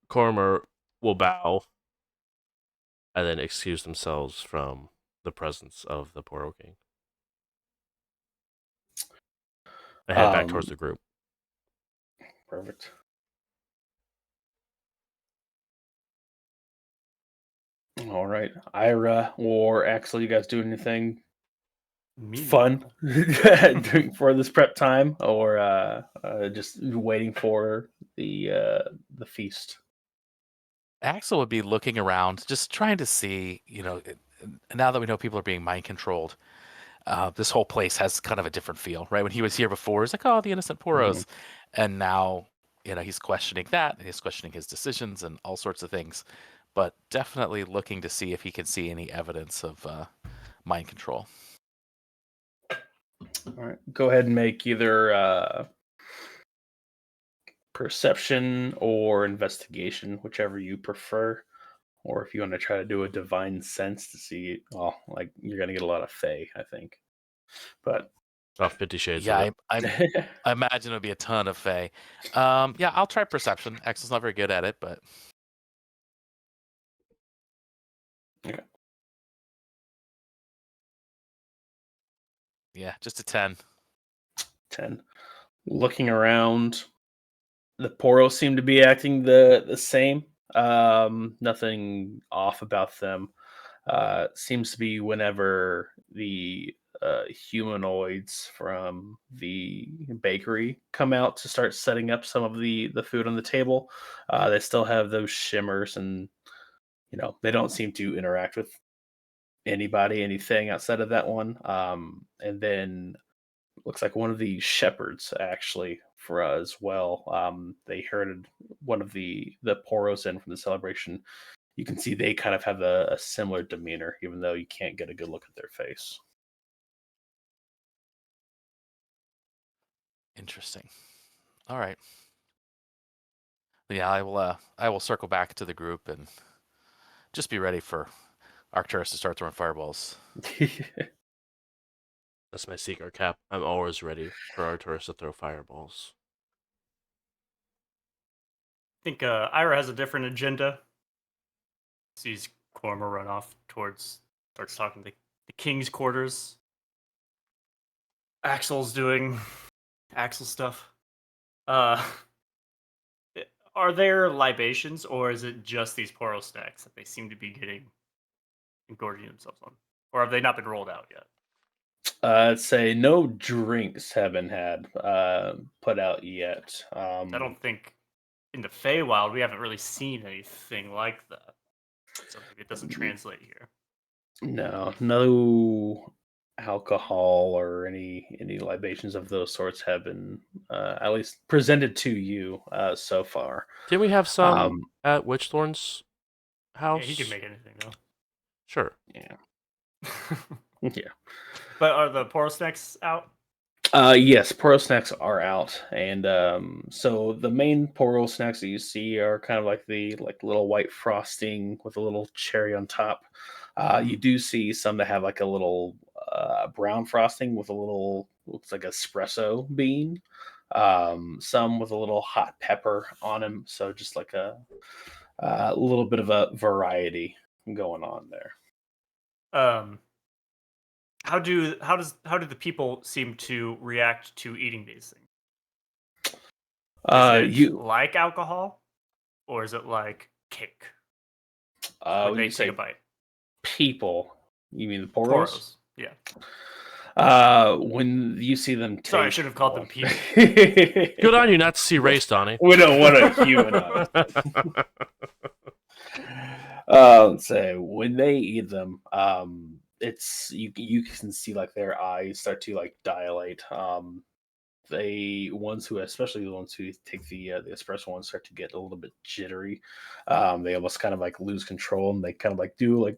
Cormer will bow and then excuse themselves from the presence of the Poro King and head back towards the group. Perfect. All right, Ira or Axel, you guys doing anything fun for this prep time, or just waiting for the feast? Axel would be looking around, just trying to see, now that we know people are being mind controlled, this whole place has kind of a different feel, right? When he was here before, it's like, oh, the innocent poros. And now, he's questioning that, and he's questioning his decisions and all sorts of things. But definitely looking to see if he can see any evidence of mind control. All right, go ahead and make either perception or investigation, whichever you prefer. Or if you want to try to do a divine sense to see, well, like you're gonna get a lot of Fae, I think. But 50 Shades Yeah, of it. I imagine it'll be a ton of Fae. Yeah, I'll try perception. Axel's not very good at it, but Okay. yeah, just a 10. 10. Looking around, the Poros seem to be acting the same. Nothing off about them. Seems to be whenever the humanoids from the bakery come out to start setting up some of the food on the table, they still have those shimmers, and they don't seem to interact with anything outside of that one. And then looks like one of the shepherds actually for as well. They herded one of the poros in from the celebration. You can see they kind of have a similar demeanor, even though you can't get a good look at their face. Interesting. All right. Yeah, I will circle back to the group and just be ready for Arcturus to start throwing fireballs. That's my secret cap. I'm always ready for Arcturus to throw fireballs. I think Ira has a different agenda. Sees Korma run off starts talking to the king's quarters. Axel's doing Axel stuff. Are there libations, or is it just these poro stacks that they seem to be getting and gorging themselves on? Or have they not been rolled out yet? I'd say no drinks have been put out yet. I don't think in the Feywild we haven't really seen anything like that. So maybe it doesn't translate here. No alcohol or any libations of those sorts have been at least presented to you so far. Didn't we have some Um, at Witchthorn's house? Yeah, he can make anything though. Sure. Yeah. Yeah. But are the poro snacks out? Yes, poro snacks are out, and so the main poro snacks that you see are kind of like the little white frosting with a little cherry on top. You do see some that have like a little brown frosting with a little looks like espresso bean. Some with a little hot pepper on them, so just like a little bit of a variety going on there. How do the people seem to react to eating these things? Is it You like alcohol, or is it like cake? when When they you take say a bite, people, you mean the poros? poros. Yeah. When you see them take Sorry, I should have called them one- people. Good on you not to see race, Donnie. We don't want to humanize. Say when they eat them, it's you can see like their eyes start to like dilate. Especially the ones who take the espresso ones, start to get a little bit jittery. They almost kind of like lose control, and they kind of like do like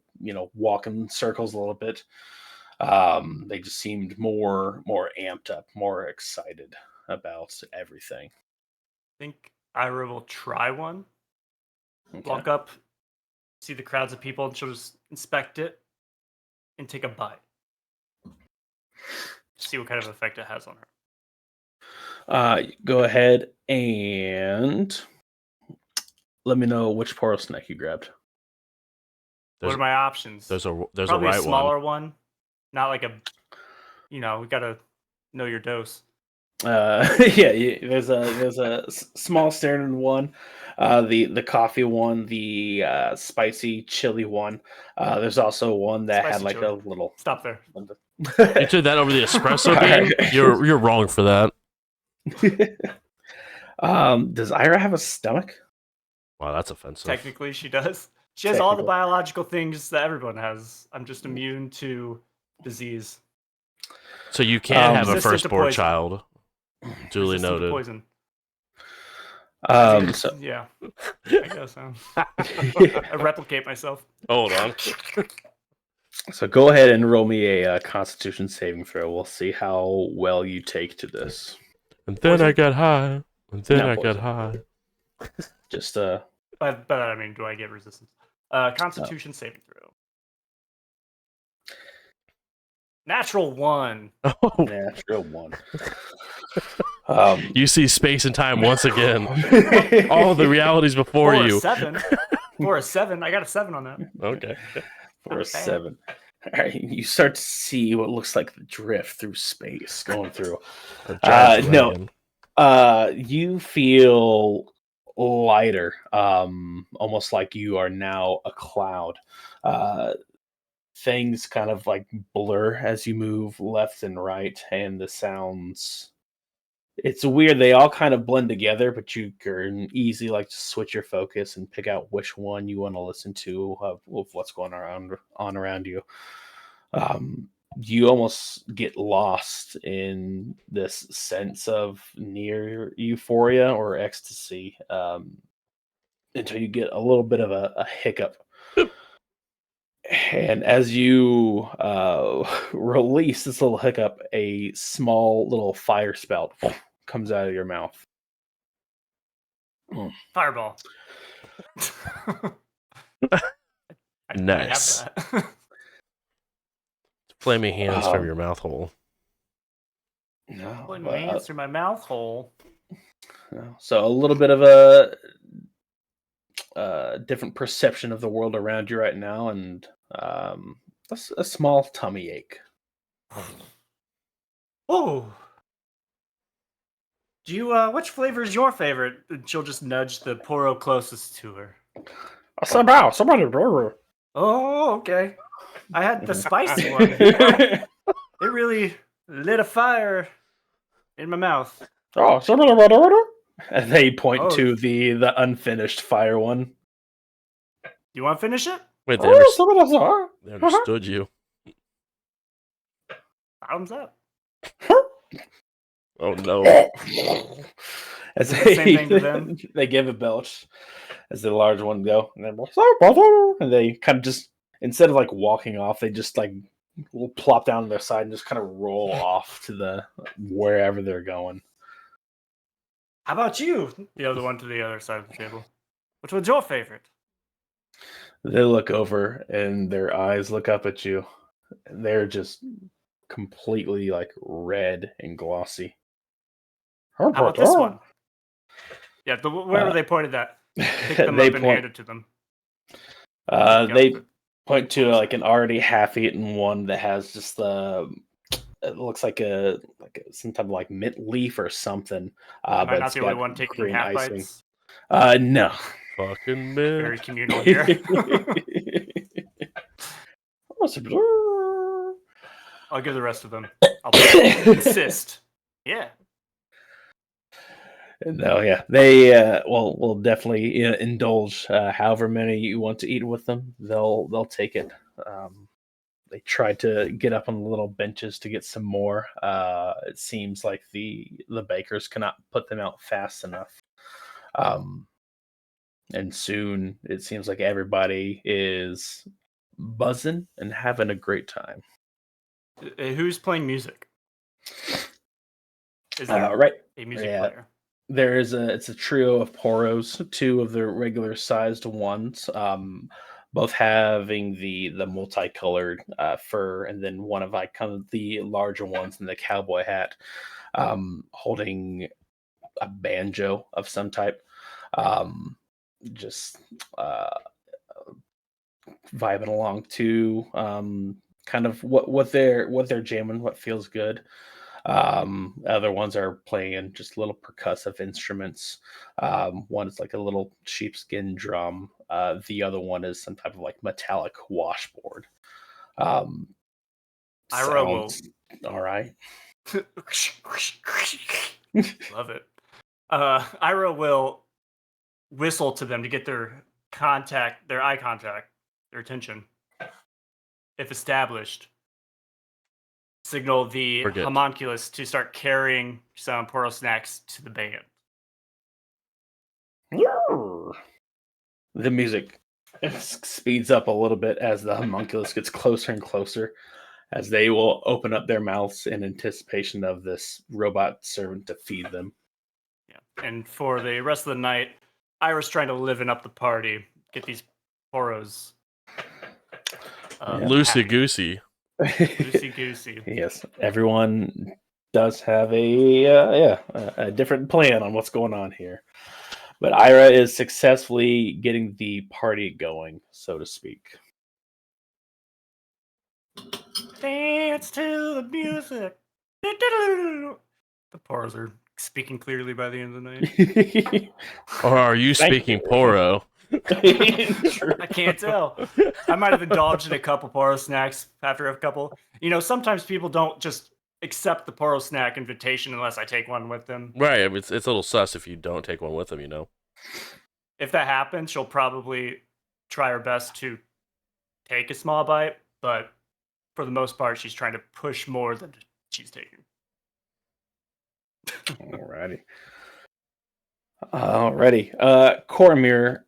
walk in circles a little bit. They just seemed more amped up, more excited about everything. I think Ira will try one. Okay. Walk up, see the crowds of people, and she'll just inspect it and take a bite. See what kind of effect it has on her. Go ahead and let me know which poro snack you grabbed. What are my options? There's a Probably right a smaller one. one, not like a. We gotta know your dose. Yeah, there's a small standard one, the coffee one, the spicy chili one. There's also one that had Spicy like chili. a little. Stop there. You took that over the espresso bean? You're wrong for that. Does Ira have a stomach? Wow, that's offensive. Technically, she does. She has all the Technical. biological things that everyone has. I'm just immune to disease. So you can have a Resistant to firstborn poison. child. Duly Resistant to noted. poison. So Yeah, I guess. I replicate myself. Hold on. So go ahead and roll me a Constitution saving throw. We'll see how well you take to this. And then Poison? I got high. And then Not I got poison. high. Just But I mean, do I get resistance? Constitution saving throw. Natural 1. Oh, natural one. you see space and time once again. All the realities before For you. a 7. For a 7. I got a 7 on that. Okay. For a Not bad. 7. All right, you start to see what looks like the drift through space going through. A giant No. dragon. You feel lighter, almost like you are now a cloud. Things kind of like blur as you move left and right, and the sounds. It's weird. They all kind of blend together, but you can easily like just switch your focus and pick out which one you want to listen to of what's going on around you. You almost get lost in this sense of near euphoria or ecstasy until you get a little bit of a hiccup. And as you release this little hiccup, a small little fire spout comes out of your mouth. Fireball. Nice. I have that. Flaming hands from your mouth hole. No, Putting my hands through my mouth hole. no. So a little bit of a different perception of the world around you right now, and a small tummy ache. Oh. Do you which flavor is your favorite? And she'll just nudge the Poro closest to her. Oh, okay. I had the spicy one. It really lit a fire in my mouth. And they point Oh. to the unfinished fire one. You want to finish it? Wait, they understood you. Bottoms up. Oh no. As Is it the same thing to them? they give a belch as the large one go, and they kind of just, instead of like walking off, they just like will plop down to their side and just kind of roll off to the wherever they're going. How about you? The other one to the other side of the table. Which one's your favorite? They look over and their eyes look up at you. And they're just completely like red and glossy. How about this one? Yeah, wherever they pointed at. Pick them up and hand it to them. They point to like an already half-eaten one that has just it looks like some type of like mint leaf or something. Am I but not it's the only got one taking green half icing. bites? No. Fucking Very man. communal here. I'll give the rest of them. I'll insist. Yeah. No, yeah, they will definitely indulge. However many you want to eat with them, they'll take it. They tried to get up on the little benches to get some more. It seems like the bakers cannot put them out fast enough. And soon it seems like everybody is buzzing and having a great time. Who's playing music? Is there Right. a music Yeah. player? It's a trio of poros, two of the regular sized ones, both having the multicolored fur, and then one of like kind of the larger ones in the cowboy hat, holding a banjo of some type, just vibing along to kind of what they're jamming, what feels good. Other ones are playing just little percussive instruments. One is like a little sheepskin drum. The other one is some type of like metallic washboard. Ira will. All right. Love it. Ira will whistle to them to get their eye contact, their attention. If established, signal the homunculus to start carrying some Poro snacks to the band. The music speeds up a little bit as the homunculus gets closer and closer, as they will open up their mouths in anticipation of this robot servant to feed them. Yeah, and for the rest of the night, Ira's trying to liven up the party, get these Poros loosey goosey. Loosey goosey. Yes, everyone does have a different plan on what's going on here. But Ira is successfully getting the party going, so to speak. Dance to the music. The Poros are speaking clearly by the end of the night. Or are you speaking Poro? I can't tell. I might have indulged in a couple Poro snacks after a couple. You know, sometimes people don't just accept the Poro snack invitation unless I take one with them. Right, it's a little sus if you don't take one with them, you know. If that happens, she'll probably try her best to take a small bite, but for the most part, she's trying to push more than she's taking. Alrighty. Cormir,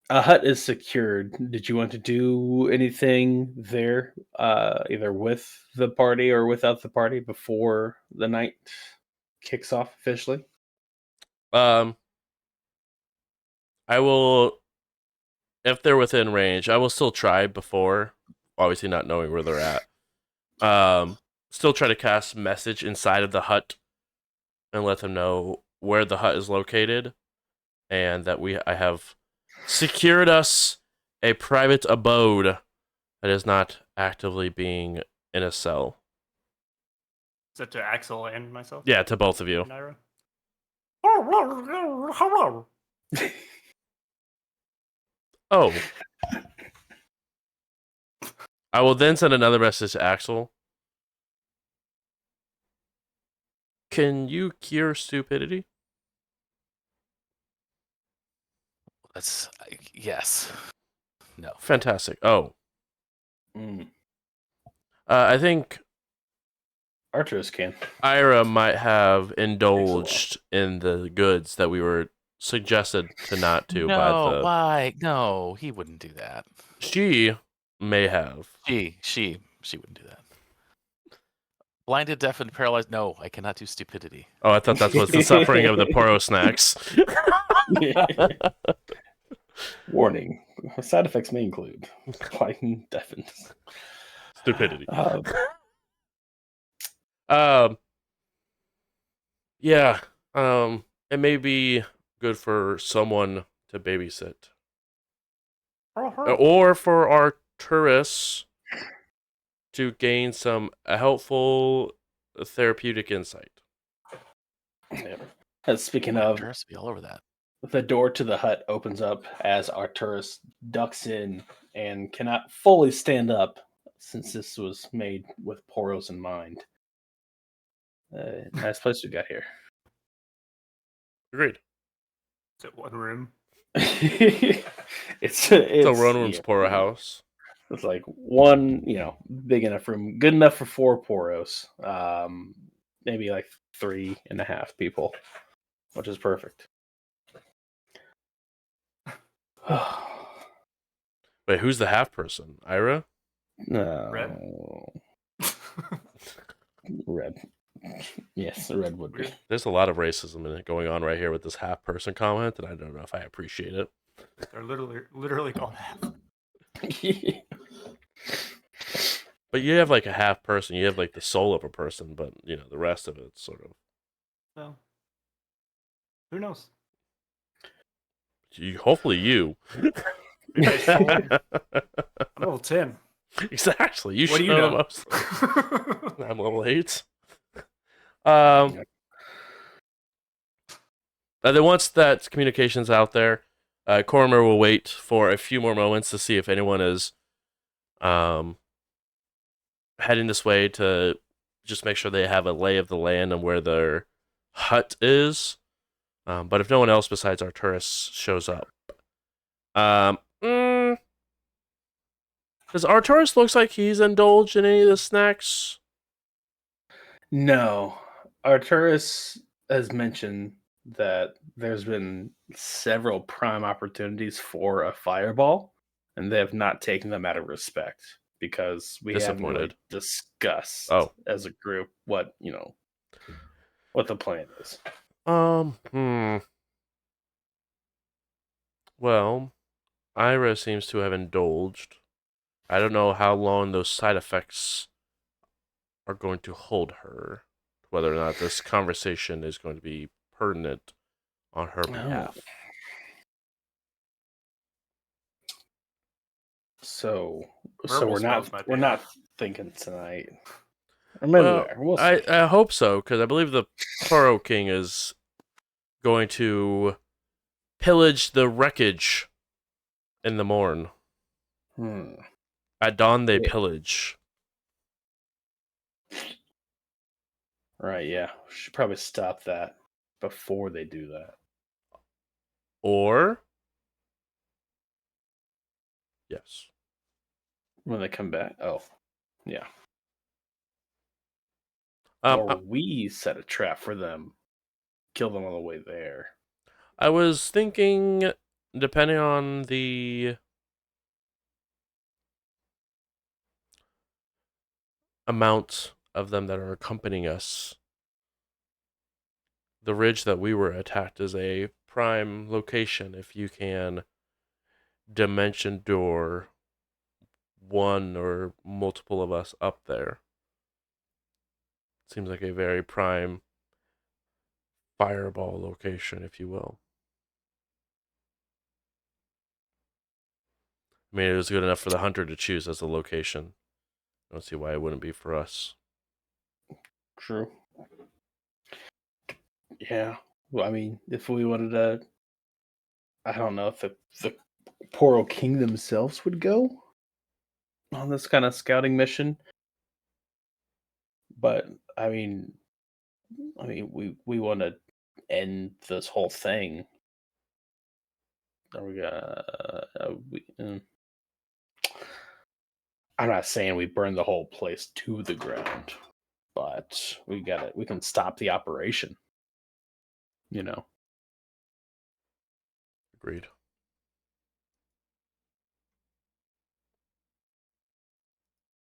a hut is secured. Did you want to do anything there, either with the party or without the party, before the night kicks off officially? I will, if they're within range, I will still try before, obviously not knowing where they're at. Still try to cast message inside of the hut and let them know where the hut is located, and that I have secured us a private abode that is not actively being in a cell. Is that to Axel and myself? Yeah, to both of you. Naira? Oh. I will then send another message to Axel. Can you cure stupidity? That's yes. No. Fantastic. Oh. Mm. I think Arcturus can. Ira might have indulged in the goods that we were suggested to not do by No, the... why? No, he wouldn't do that. She may have. She wouldn't do that. Blinded, deaf, and paralyzed. No, I cannot do stupidity. Oh, I thought that was the suffering of the Poro snacks. Warning. Side effects may include blind, deafened. Stupidity. Um, Yeah. It may be good for someone to babysit. Or for our tourists to gain some helpful therapeutic insight. speaking of, Arcturus be all over that. the door to the hut opens up as Arcturus ducks in and cannot fully stand up since this was made with Poros in mind. Nice place we got here. Agreed. Is it one room? it's So Ronworm's yeah, Poro house. It's like one, big enough room, good enough for 4 Poros. Maybe like 3.5 people, which is perfect. Wait, who's the half person? Ira? No. Red. Yes, red would be. There's a lot of racism going on right here with this half person comment, and I don't know if I appreciate it. They're literally called half. But you have like a half person, you have like the soul of a person, but the rest of it's sort of. Well, who knows? Hopefully you. I'm level 10. Exactly. You What should do you know know? the most. I'm level 8. Then once that communication's out there, Cormer will wait for a few more moments to see if anyone is heading this way to just make sure they have a lay of the land and where their hut is. But if no one else besides Arcturus shows up, does Arcturus looks like he's indulged in any of the snacks? No. Arcturus has mentioned that there's been several prime opportunities for a fireball, and they have not taken them out of respect because we haven't really discussed as a group what the plan is. Well, Ira seems to have indulged. I don't know how long those side effects are going to hold her, whether or not this conversation is going to be pertinent on her behalf. So Verbal we're spells might be not thinking tonight. Or maybe we are. We'll see. I hope so, because I believe the Poro King is going to pillage the wreckage in the morn. At dawn they pillage. Right, yeah. We should probably stop that before they do that. Or yes. When they come back. Oh. Yeah. Or we set a trap for them. Kill them on the way there. I was thinking, depending on the amount of them that are accompanying us, the ridge that we were attacked is a prime location if you can dimension door one or multiple of us up there. Seems like a very prime fireball location, if you will. I mean, it was good enough for the hunter to choose as a location. I don't see why it wouldn't be for us. True. Yeah. Well, I mean, if we wanted to, I don't know if the Poro King themselves would go on this kind of scouting mission, but we want to end this whole thing. Are we gonna? I'm not saying we burn the whole place to the ground, but we can stop the operation. You know. Agreed.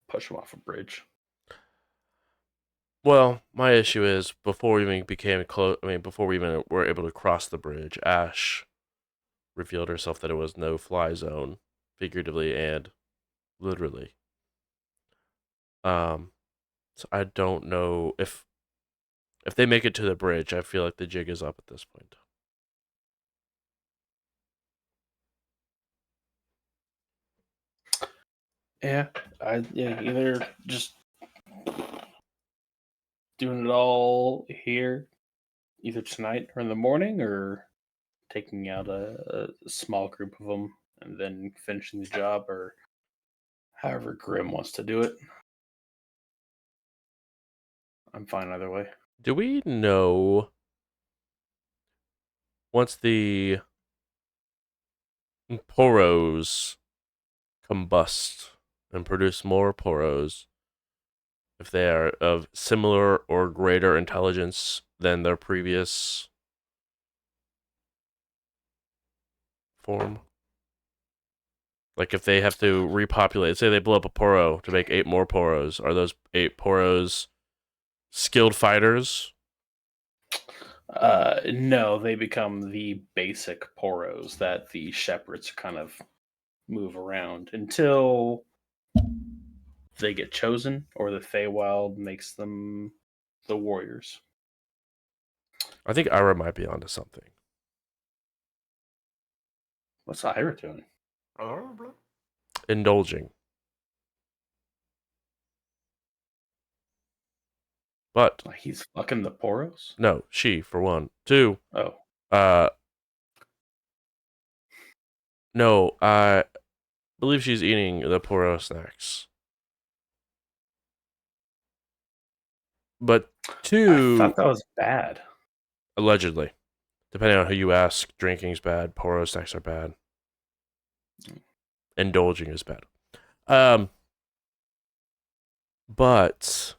Push them off a bridge. Well, my issue is before we even became close. I mean, before we even were able to cross the bridge, Ash revealed herself that it was no fly zone, figuratively and literally. So I don't know if they make it to the bridge. I feel like the jig is up at this point. Yeah, either just doing it all here, either tonight or in the morning, or taking out a small group of them and then finishing the job, or however Grim wants to do it. I'm fine either way. Do we know once the poros combust and produce more poros, if they are of similar or greater intelligence than their previous form? Like if they have to repopulate, say they blow up a poro to make 8 more poros, are those 8 poros skilled fighters? No, they become the basic poros that the shepherds kind of move around until they get chosen or the Feywild makes them the warriors. I think Ira might be onto something. What's Ira doing? Indulging. But Like he's fucking the poros? no, she for one. 2, Oh. no, I believe she's eating the poro snacks. But I 2, thought that was bad. allegedly, depending on who you ask, drinking's bad, poro snacks are bad. Indulging is bad. But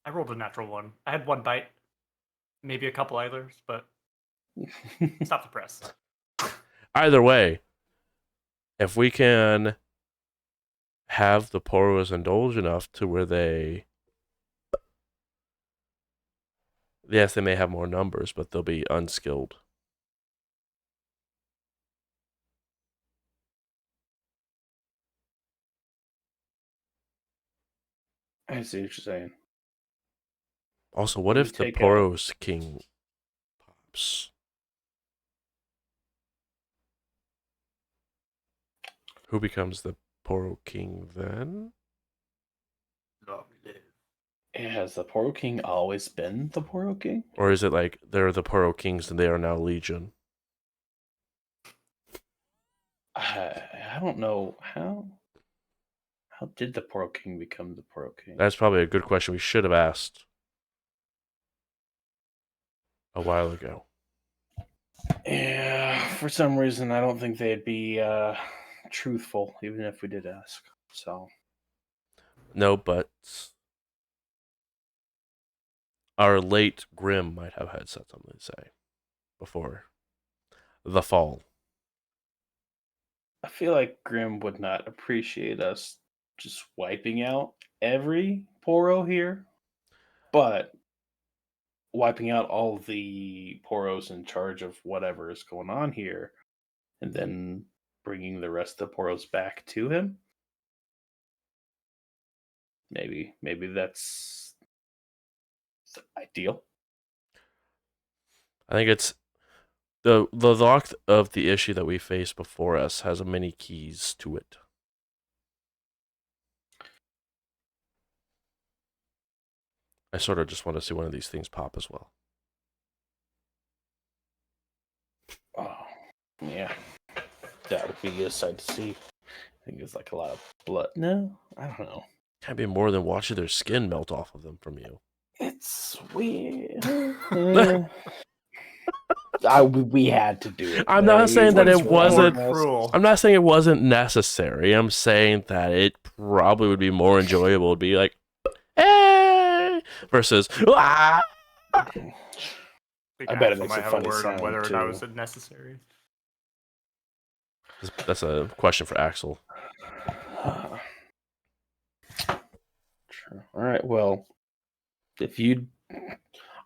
I rolled a natural one. I had one bite, maybe a couple others, but stop the press. either way, if we can have the poros indulge enough to where yes, they may have more numbers, but they'll be unskilled. I see what you're saying. Also, what We if the take out- poros king pops? Who becomes the poro king then? Long live. Has the Poro King always been the Poro King? Or is it like they're the poro kings and they are now legion? I don't know how. How did the Poro King become the Poro King? That's probably a good question we should have asked a while ago. Yeah, for some reason, I don't think they'd be truthful, even if we did ask. So, No, but our late Grim might have had something to say before the fall. I feel like Grim would not appreciate us just wiping out every Poro here, but wiping out all the Poros in charge of whatever is going on here, and then bringing the rest of the Poros back to him. Maybe that's ideal. I think it's The lock of the issue that we face before us has many keys to it. I sort of just want to see one of these things pop as well. Oh, yeah. That would be a sight to see. I think it's like a lot of blood. No, I don't know. Can't be more than watching their skin melt off of them from you. It's weird. We had to do it. I'm not saying that it wasn't. Cruel. I'm not saying it wasn't necessary. I'm saying that it probably would be more enjoyable to be like, hey, versus, ah! I bet it Axel makes might a have funny word on sound, whether or not it was too. necessary. That's a question for Axel. True. All right. Well,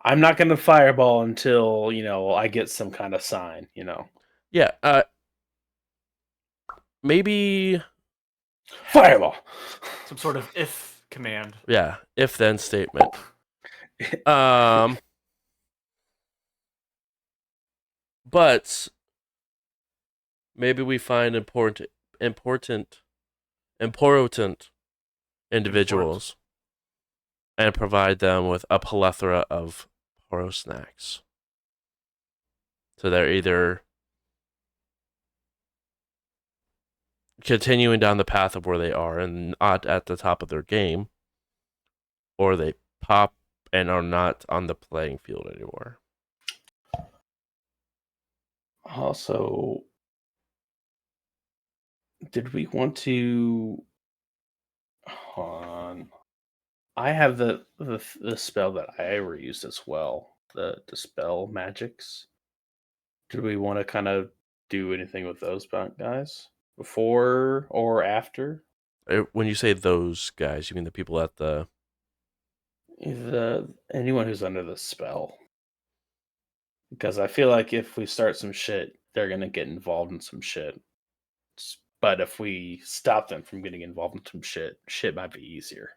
I'm not going to fireball until I get some kind of sign. Yeah. Maybe. Fireball. Some sort of if command. Yeah. If then statement. But maybe we find important individuals and provide them with a plethora of Poro snacks. So they're either continuing down the path of where they are and not at the top of their game, or they pop and are not on the playing field anymore. Also, did we want to? I have the spell that I ever used as well. The dispel magics. Did we want to kind of do anything with those guys before or after? When you say those guys, you mean the people at the Anyone who's under the spell? Because I feel like if we start some shit, they're gonna get involved in some shit. But if we stop them from getting involved in some shit might be easier.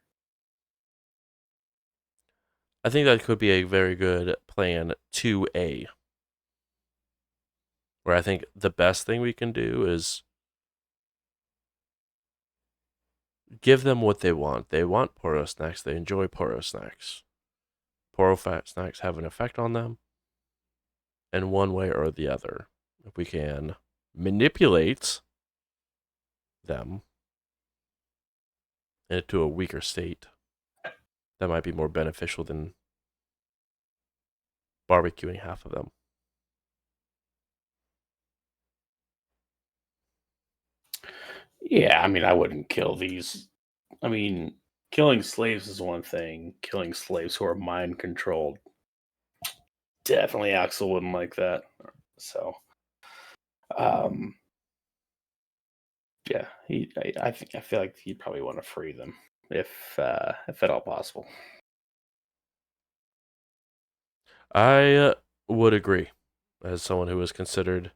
I think that could be a very good plan 2A. Where I think the best thing we can do is give them what they want. They want Poro snacks. They enjoy Poro snacks. Poro fat snacks have an effect on them in one way or the other. If we can manipulate them into a weaker state, that might be more beneficial than barbecuing half of them. Yeah, I mean, I wouldn't kill these. I mean, killing slaves is one thing. Killing slaves who are mind controlled, definitely Axel wouldn't like that. So, yeah, I feel like he'd probably want to free them if at all possible. I would agree, as someone who is considered,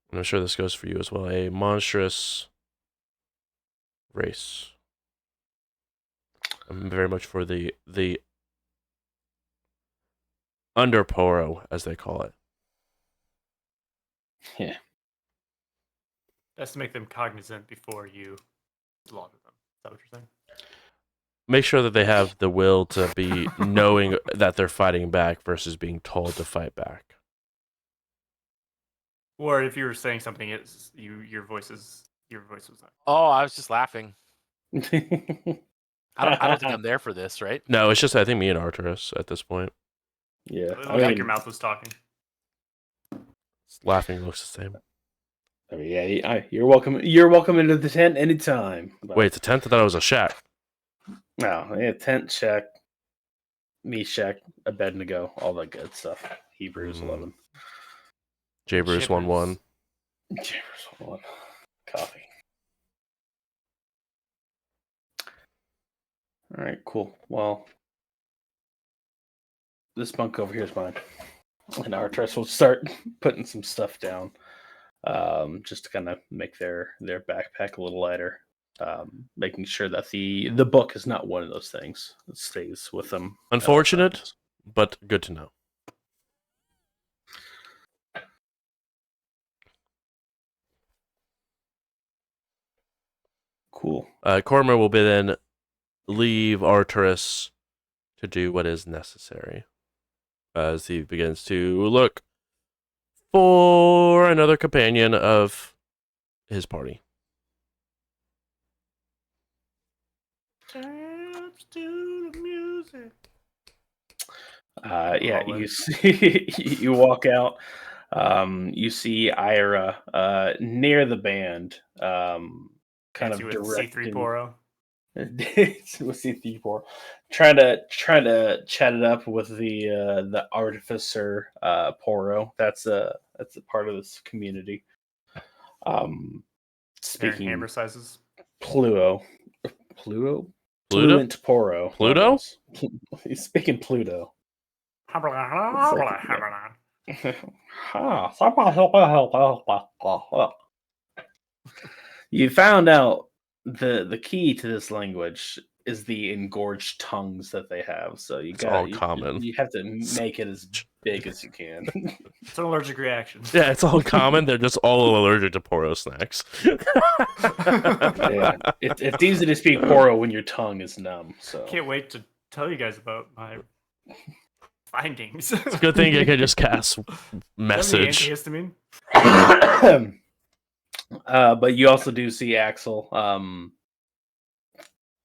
and I'm sure this goes for you as well, a monstrous race. I'm very much for the under Poro, as they call it. Yeah. That's to make them cognizant before you slaughter them. Is that what you're saying? Make sure that they have the will to be knowing that they're fighting back versus being told to fight back. Or if you were saying something, it's your voice was not. Oh, I was just laughing. I don't think I'm there for this, right? No, it's just I think me and Arturus at this point. Yeah, It looked like your mouth was talking. Laughing looks the same. I mean, yeah, you're welcome. You're welcome into the tent anytime. But, Wait, it's a tent? I thought it was a shack. no, yeah, tent check, Meshach, Abednego, all that good stuff. Hebrews 11. J Bruce 1-1. Hebrews 11. Coffee. All right, cool. Well, this bunk over here is mine, and our trust will start putting some stuff down, just to kind of make their backpack a little lighter. Making sure that the book is not one of those things that stays with them. Unfortunate, but good to know. Cool. Cormer will then leave Arturus to do what is necessary as he begins to look for another companion of his party. Dance to the music. Yeah, All in. you see, you walk out. You see Ira near the band, kind Fancy of with directing. C3PO. with C34, trying to chat it up with the artificer Poro. That's a part of this community. Comparing Speaking hammer sizes. Pluto, Pluto? Fluent Poro. Pluto? levels. He's speaking Pluto. You found out the key to this language is the engorged tongues that they have. So It's all common. You have to make it as big as you can. It's an allergic reaction. Yeah, it's all common. They're just all allergic to Poro snacks. Yeah, it's easy to speak Poro when your tongue is numb. So Can't wait to tell you guys about my findings. It's a good thing I can just cast message. Antihistamine. But you also do see Axel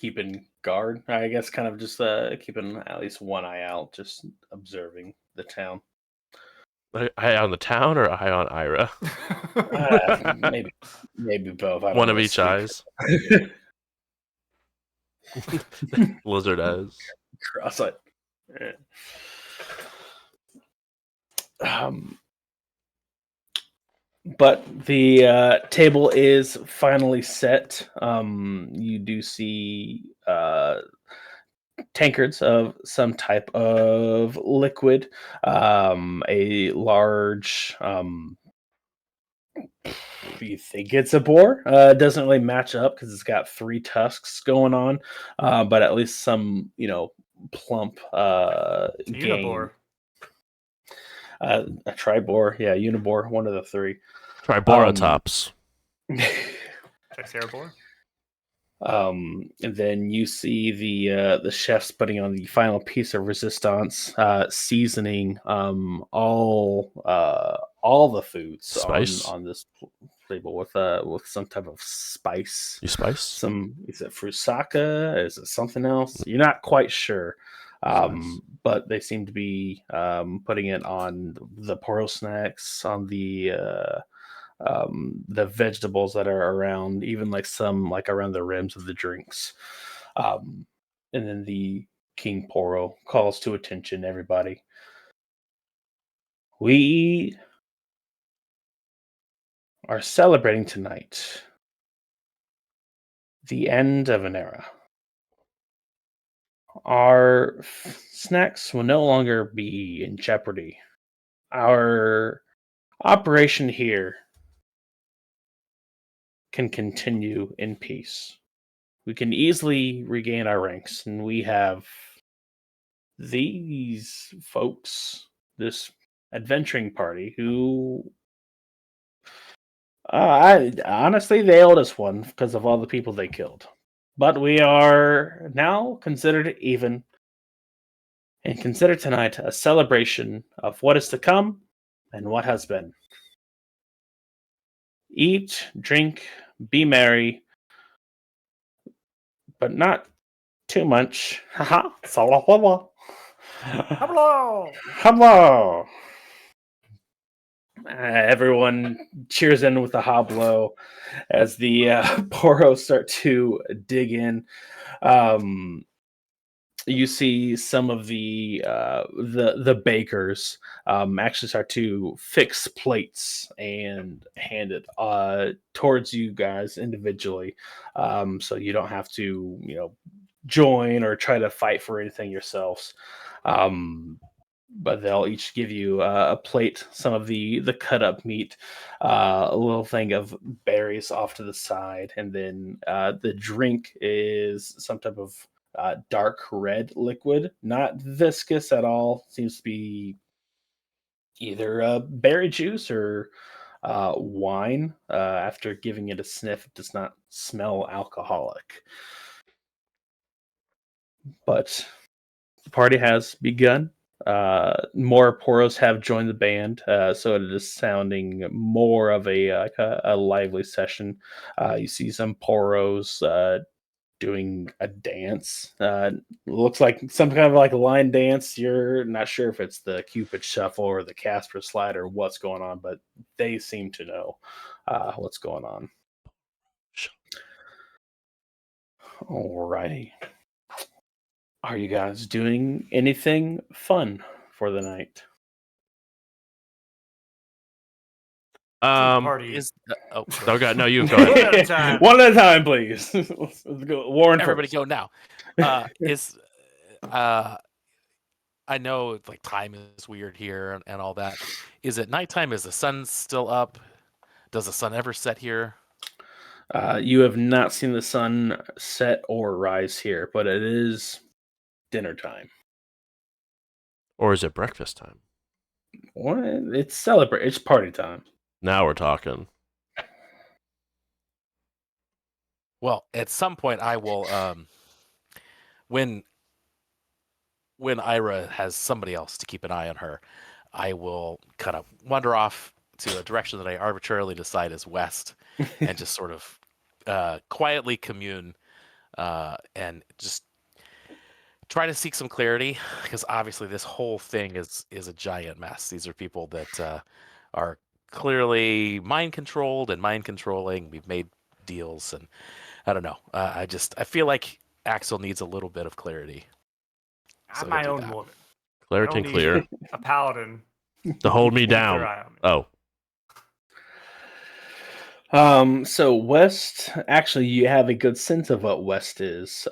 keeping guard, I guess, kind of just keeping at least one eye out, just observing the town. Eye on the town or eye on Ira? Maybe both. I don't One of wanna each speak eyes. Lizard eyes. cross it. But the table is finally set. You do see tankards of some type of liquid, a large. You think it's a boar? It doesn't really match up because it's got 3 tusks going on, but at least some, plump It's a game. unibore. A tribor, yeah, unibor, one of the 3. Triboratops. Tricerabor. And then you see the chefs putting on the final piece of resistance, seasoning all the foods Spice? on this table with some type of spice. You spice? Is it frusaka? Is it something else? You're not quite sure. Spice. But they seem to be putting it on the poro snacks, on the vegetables that are around, even like some like around the rims of the drinks. And then the King Poro calls to attention everybody. We are celebrating tonight the end of an era. Our snacks will no longer be in jeopardy. Our operation here can continue in peace. We can easily regain our ranks, and we have these folks, this adventuring party, who I honestly they owed us one because of all the people they killed. But we are now considered even, and consider tonight a celebration of what is to come and what has been. Eat, drink, be merry, but not too much. Haha. Hello. Hello. Everyone cheers in with a hoblo as the poros start to dig in. You see some of the bakers actually start to fix plates and hand it towards you guys individually, so you don't have to join or try to fight for anything yourselves. But they'll each give you a plate, some of the cut up meat, a little thing of berries off to the side, and then the drink is some type of dark red liquid, not viscous at all. Seems to be either berry juice or wine. After giving it a sniff, it does not smell alcoholic. But the party has begun. More poros have joined the band, so it is sounding more of a lively session. You see some poros doing a dance. Looks like some kind of like a line dance. You're not sure if it's the Cupid Shuffle or the Casper Slide or what's going on, but they seem to know what's going on. Alrighty. Are you guys doing anything fun for the night? Party. Is oh, No, ahead. no, you go ahead. One at a time. One at a time, please. Let's go. Warren Everybody first. go now. Is I know like time is weird here and all that. Is it nighttime? Is the sun still up? Does the sun ever set here? You have not seen the sun set or rise here, but it is dinner time. Or is it breakfast time? What? It's celebrate. It's party time. Now we're talking. Well, at some point I will when Ira has somebody else to keep an eye on her, I will kind of wander off to a direction that I arbitrarily decide is west and just sort of quietly commune and just try to seek some clarity because obviously this whole thing is a giant mess. These are people that are clearly mind controlled and mind controlling. We've made deals and I don't know. I feel like Axel needs a little bit of clarity. I'm So my he'll do own that. woman. Clarity and need clear A paladin to hold me keep a down. clear eye on me. Oh, So west, actually, you have a good sense of what west is,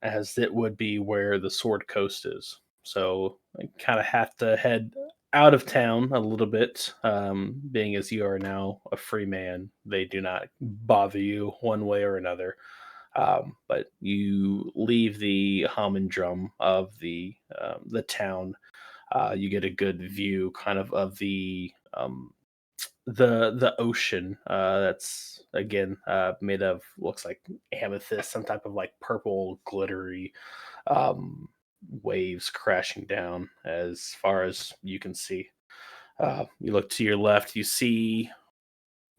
as it would be where the Sword Coast is. So I kind of have to head out of town a little bit, being as you are now a free man. They do not bother you one way or another. But you leave the humdrum of the town. You get a good view, kind of the ocean. That's again made of looks like amethyst, some type of like purple glittery um, waves crashing down as far as you can see. You look to your left, you see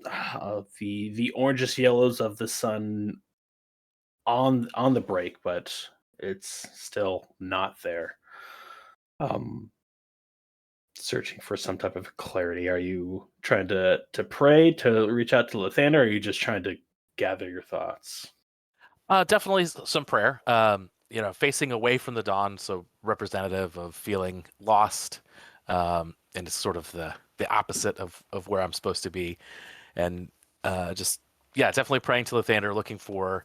the oranges yellows of the sun on the break, but it's still not there. Um, Searching for some type of clarity. Are you trying to pray to reach out to Lathander, or are you just trying to gather your thoughts? Definitely some prayer. Facing away from the dawn, so representative of feeling lost, and it's sort of the opposite of where I'm supposed to be, and just yeah, definitely praying to Lathander, looking for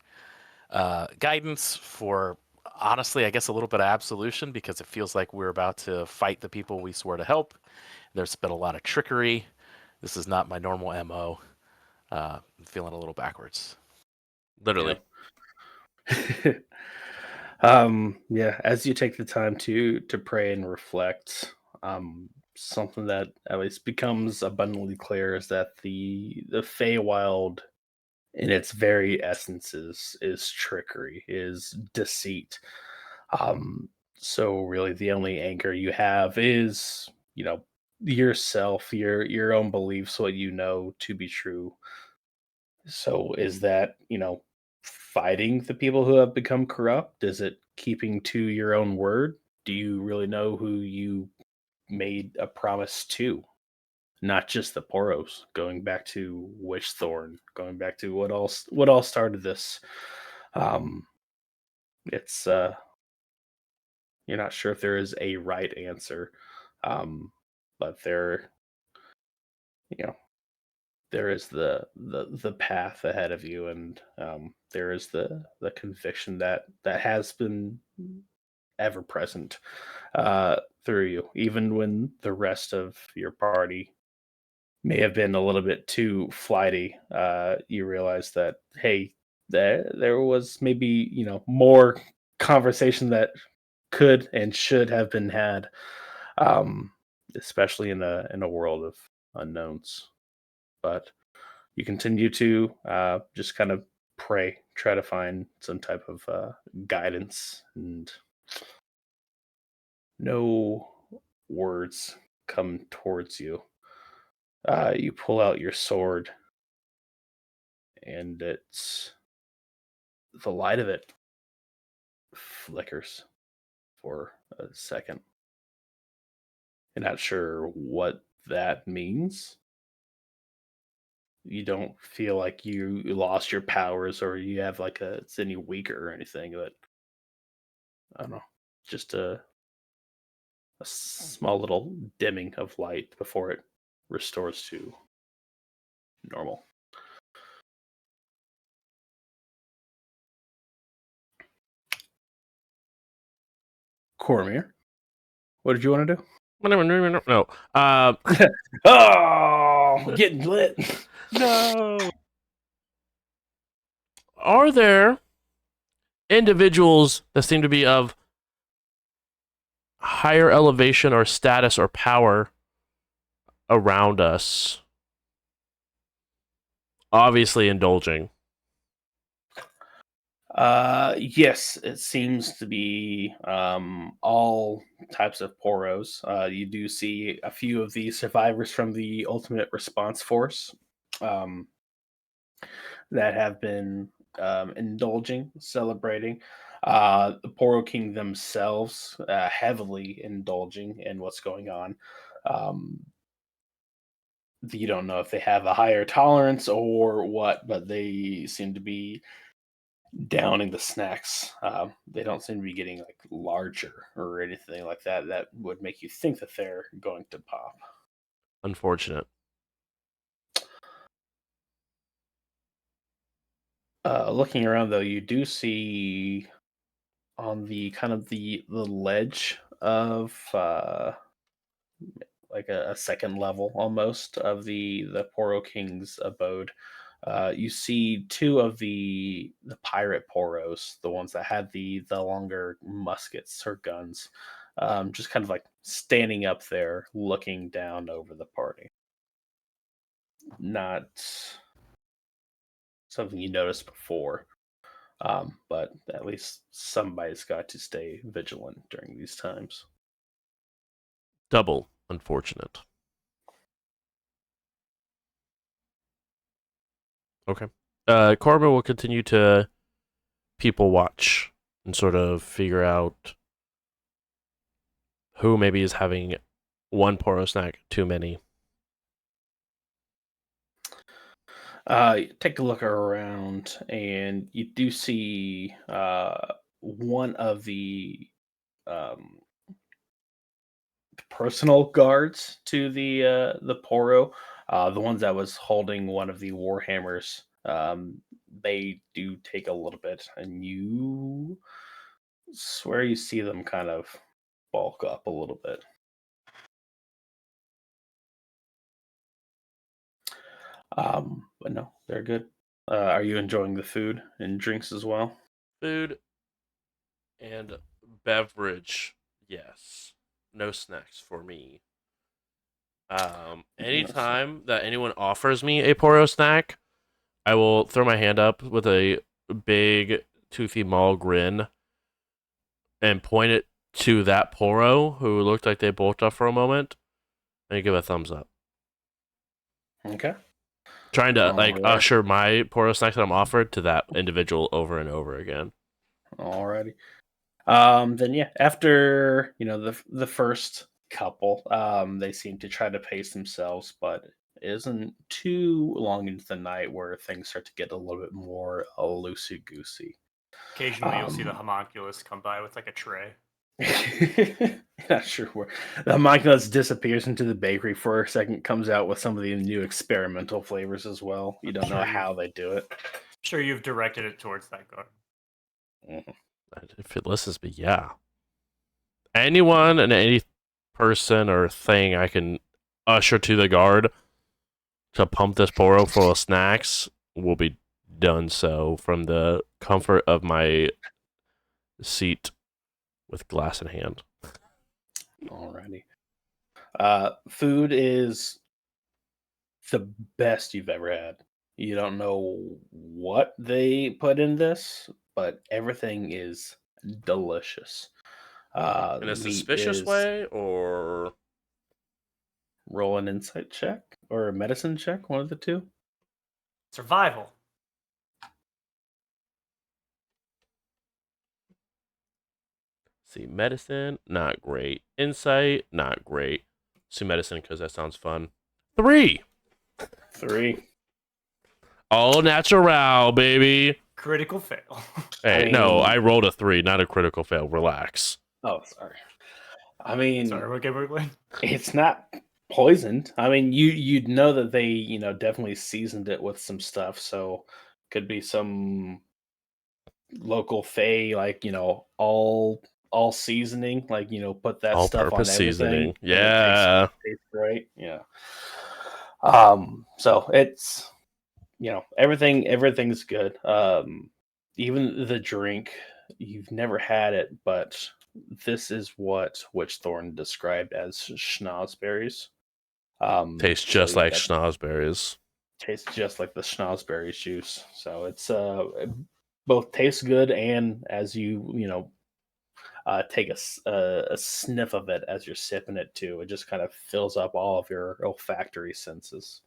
guidance, for honestly, I guess a little bit of absolution because it feels like we're about to fight the people we swore to help. There's been a lot of trickery. This is not my normal MO. I'm feeling a little backwards. literally. Yep. Yeah, as you take the time to pray and reflect, something that at least becomes abundantly clear is that the Feywild in its very essence is trickery, is deceit. So really the only anchor you have is, yourself, your own beliefs, what you know to be true. So is that, fighting the people who have become corrupt? Is it keeping to your own word? Do you really know who you made a promise to? Not just the Poros, going back to Wishthorn, going back to what all started this. Um it's You're not sure if there is a right answer. But you know, there is the path ahead of you, and there is the conviction that has been ever present through you, even when the rest of your party may have been a little bit too flighty. You realize that hey, there was maybe more conversation that could and should have been had, um, especially in a world of unknowns. but you continue to just kind of pray, try to find some type of guidance, and no words come towards you. You pull out your sword, and the light of it flickers for a second. You're not sure what that means. You don't feel like you lost your powers or you have like it's any weaker or anything, but I don't know. Just a small little dimming of light before it restores to normal. Cormier, what did you want to do? No. Oh, getting lit. No. Are there individuals that seem to be of higher elevation or status or power around us? Obviously indulging. Yes, it seems to be all types of poros. You do see a few of the survivors from the Ultimate Response Force um, that have been indulging, celebrating. The Poro King themselves heavily indulging in what's going on. Um, you don't know if they have a higher tolerance or what, but they seem to be downing the snacks. They don't seem to be getting like larger or anything like that. That would make you think that they're going to pop. Unfortunate. Looking around though, you do see on the kind of the ledge of like a second level almost of the Poro King's abode. You see two of the pirate poros, the ones that had the longer muskets or guns, just kind of like standing up there, looking down over the party. Not something you noticed before, but at least somebody's got to stay vigilant during these times. Double unfortunate. Okay. Corbin will continue to people watch and sort of figure out who maybe is having one Poro snack too many. Take a look around, and you do see one of um, personal guards to the Poro, the ones that was holding one of the warhammers. They do take a little bit, and you swear you see them kind of bulk up a little bit. But no, they're good. Are you enjoying the food and drinks as well? Food and beverage, yes. No snacks for me. Anytime that anyone offers me a Poro snack, I will throw my hand up with a big toothy maul grin and point it to that Poro who looked like they bulked up for a moment and give a thumbs up. Okay. Trying to like Alright. usher my Poro snacks that I'm offered to that individual over and over again. Alrighty. Then yeah, after the first couple, they seem to try to pace themselves, but it isn't too long into the night where things start to get a little bit more loosey goosey. Occasionally, you'll see the homunculus come by with like a tray. Not sure where the homunculus disappears into the bakery for a second, comes out with some of the new experimental flavors as well. You don't know how they do it. I'm sure you've directed it towards that guard. Mhm. If it listens, but yeah. Anyone and any person or thing I can usher to the guard to pump this Poro full of snacks will be done so from the comfort of my seat with glass in hand. Alrighty. Food is the best you've ever had. You don't know what they put in this, but everything is delicious. In a Meat suspicious is way, or roll an insight check or a medicine check, one of the two. Survival. see, medicine, not great. Insight, not great. See medicine because that sounds fun. 3. 3. All natural, baby. Critical fail. Hey, no, I rolled a 3, not a critical fail. Relax. Oh, sorry. I mean, Sorry, what game are we playing? it's not poisoned. I mean, you'd know that they, definitely seasoned it with some stuff. So could be some local fey, like all seasoning, like put that stuff on All-purpose everything. seasoning. and it Yeah. tastes great. Yeah. So it's everything's good. Even the drink, you've never had it, but this is what Witchthorn described as schnozberries. Tastes so just you like got- schnozberries. tastes just like the schnozberry juice. So it's it both tastes good, and as take a sniff of it as you're sipping it too, it just kind of fills up all of your olfactory senses.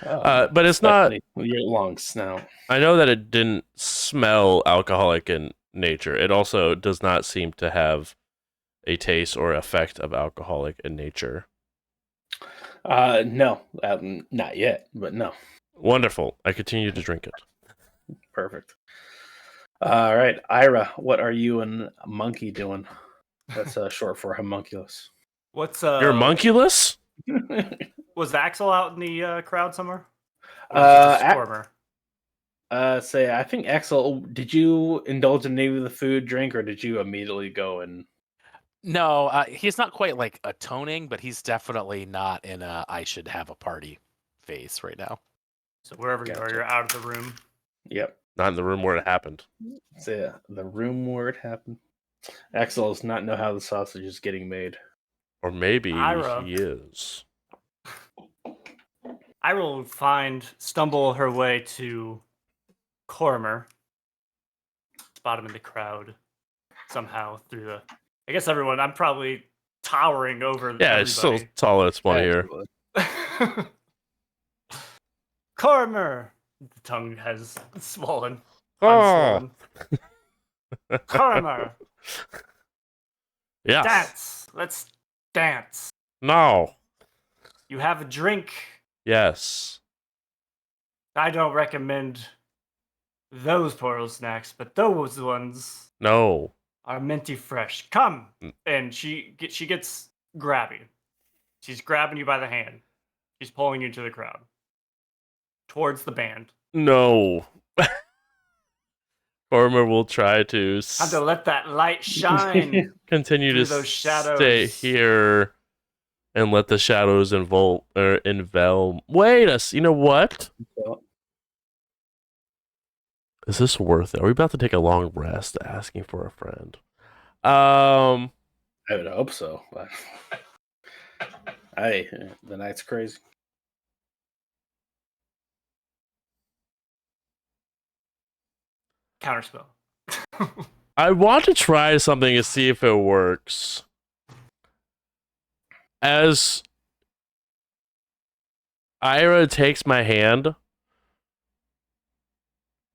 But it's not. Especially with your lungs now. I know that it didn't smell alcoholic in nature. It also does not seem to have a taste or effect of alcoholic in nature. No, not yet, but no. Wonderful. I continue to drink it. Perfect. All right, Ira, what are you and Monkey doing? That's short for homunculus. What's You're monkeyless? Was Axel out in the crowd somewhere? Or was it just Stormer? Say, I think Axel, did you indulge in any of the food, drink, or did you immediately go and? No, he's not quite like atoning, but he's definitely not in a I should have a party phase right now. So wherever you are, Gotcha. you're out of the room. Yep. Not in the room where it happened. So the room where it happened. Axel does not know how the sausage is getting made. Or maybe Ira. he is. I will stumble her way to Cormer. Spot him in the crowd somehow through the. I guess everyone. I'm probably towering over. Yeah, it's still tall as one here. Absolutely. Cormer. The tongue has swollen. Oh, Unswollen. Cormer. yes. Dance. Let's dance. No. You have a drink. Yes. I don't recommend those portal snacks, but those ones No. are minty fresh. Come, and she gets grabby. She's grabbing you by the hand. She's pulling you into the crowd towards the band. No. Cormer will try to Time to let that light shine. continue through to those shadows. stay here and let the shadows envelop. Wait, you know what? Is this worth it? Are we about to take a long rest asking for a friend? I would hope so. But hey, the night's crazy. Counterspell. I want to try something to see if it works. As Ira takes my hand,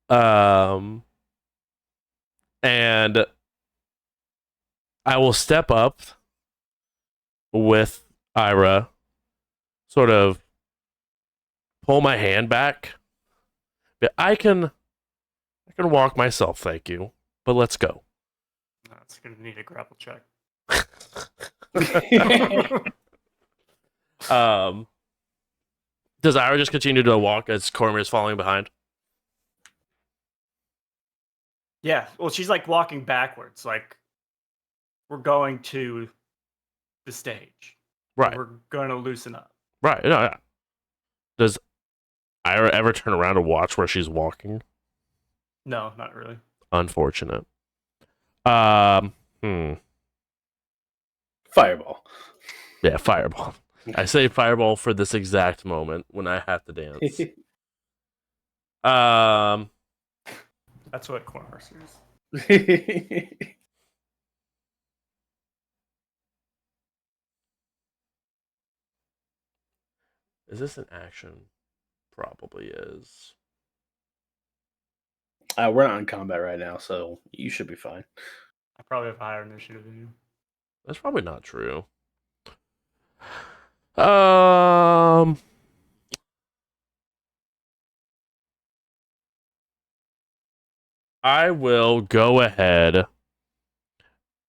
and I will step up with Ira, sort of pull my hand back. But I can walk myself, thank you. But let's go. That's gonna need a grapple check. Does Ira just continue to walk as Cormier is falling behind? Yeah. Well, she's like walking backwards. Like we're going to the stage. Right. We're going to loosen up. Right. No, yeah. Does Ira ever turn around to watch where she's walking? No, not really. Unfortunate. Fireball. Yeah, fireball. I say fireball for this exact moment when I have to dance. That's what Corner says. Is this an action? Probably is. We're not in combat right now, so you should be fine. I probably have higher initiative than you. That's probably not true. Um, I will go ahead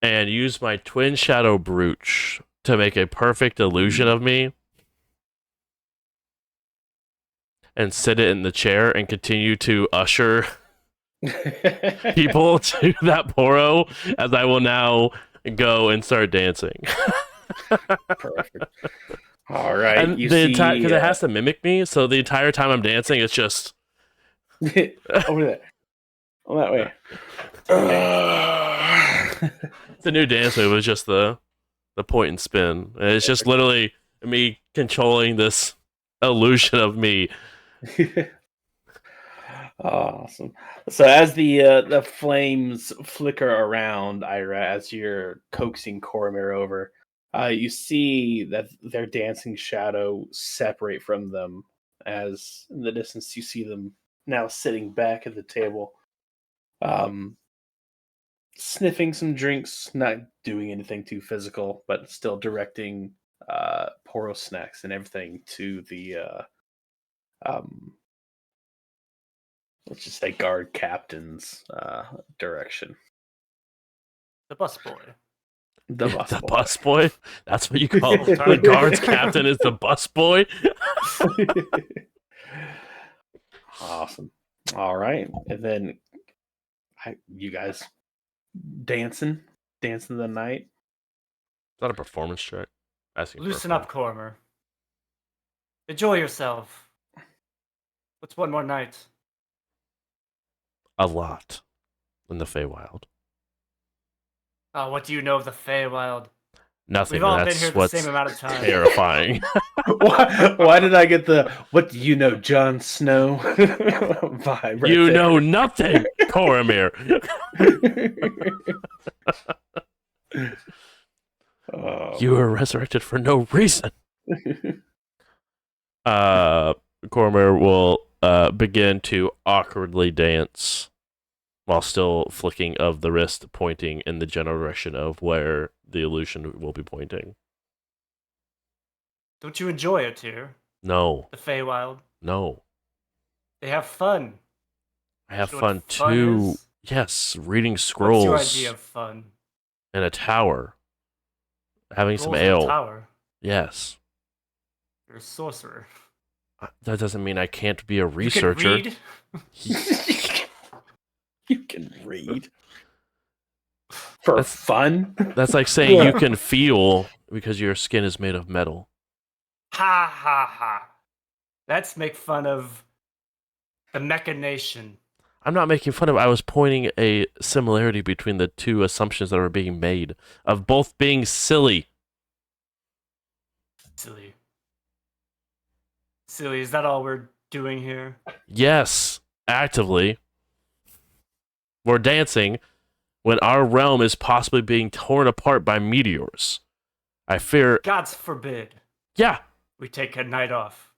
and use my twin shadow brooch to make a perfect illusion of me and sit it in the chair and continue to usher people to that poro as I will now go and start dancing. Perfect. All right, And you the see entire because it has to mimic me, so the entire time I'm dancing, it's just over there, oh, that way. it's a new dance move. It's just the point and spin. And it's just literally me controlling this illusion of me. Awesome. So as the flames flicker around, Ira, as you're coaxing Cormir over, you see that their dancing shadow separate from them. As in the distance, you see them now sitting back at the table, sniffing some drinks, not doing anything too physical, but still directing Poro snacks and everything to the let's just say guard captain's direction. The bus boy. The bus The boy. bus boy? That's what you call Oh, the sorry. guard's captain is the bus boy? Awesome. All right, and then you guys dancing the night. Is that a performance check? Asking for a Loosen up, Cormer. Enjoy yourself. What's one more night? a lot in the Feywild. Oh, what do you know of the Feywild? Nothing. We've all and been that's here the what's same amount of time. terrifying. Why did I get the "What do you know, Jon Snow" vibe? Right You there? know nothing, Coromir. You were resurrected for no reason. Coromir will begin to awkwardly dance while still flicking of the wrist, pointing in the general direction of where the illusion will be pointing. Don't you enjoy it here? No, The Feywild. no. They have fun. I have You know what fun fun too. is? Yes, reading What's scrolls your idea of fun? in a tower, having some Scrolls in a ale. tower. Yes. You're a sorcerer. That doesn't mean I can't be a You can researcher. read? You can read for fun. That's like saying you can feel because your skin is made of metal. Ha ha ha. Let's make fun of the Mechanation. I'm not making fun of it. I was pointing a similarity between the two assumptions that are being made of both being silly. Silly. Silly, is that all we're doing here? Yes, actively. We're dancing when our realm is possibly being torn apart by meteors. I fear. Gods forbid Yeah, we take a night off.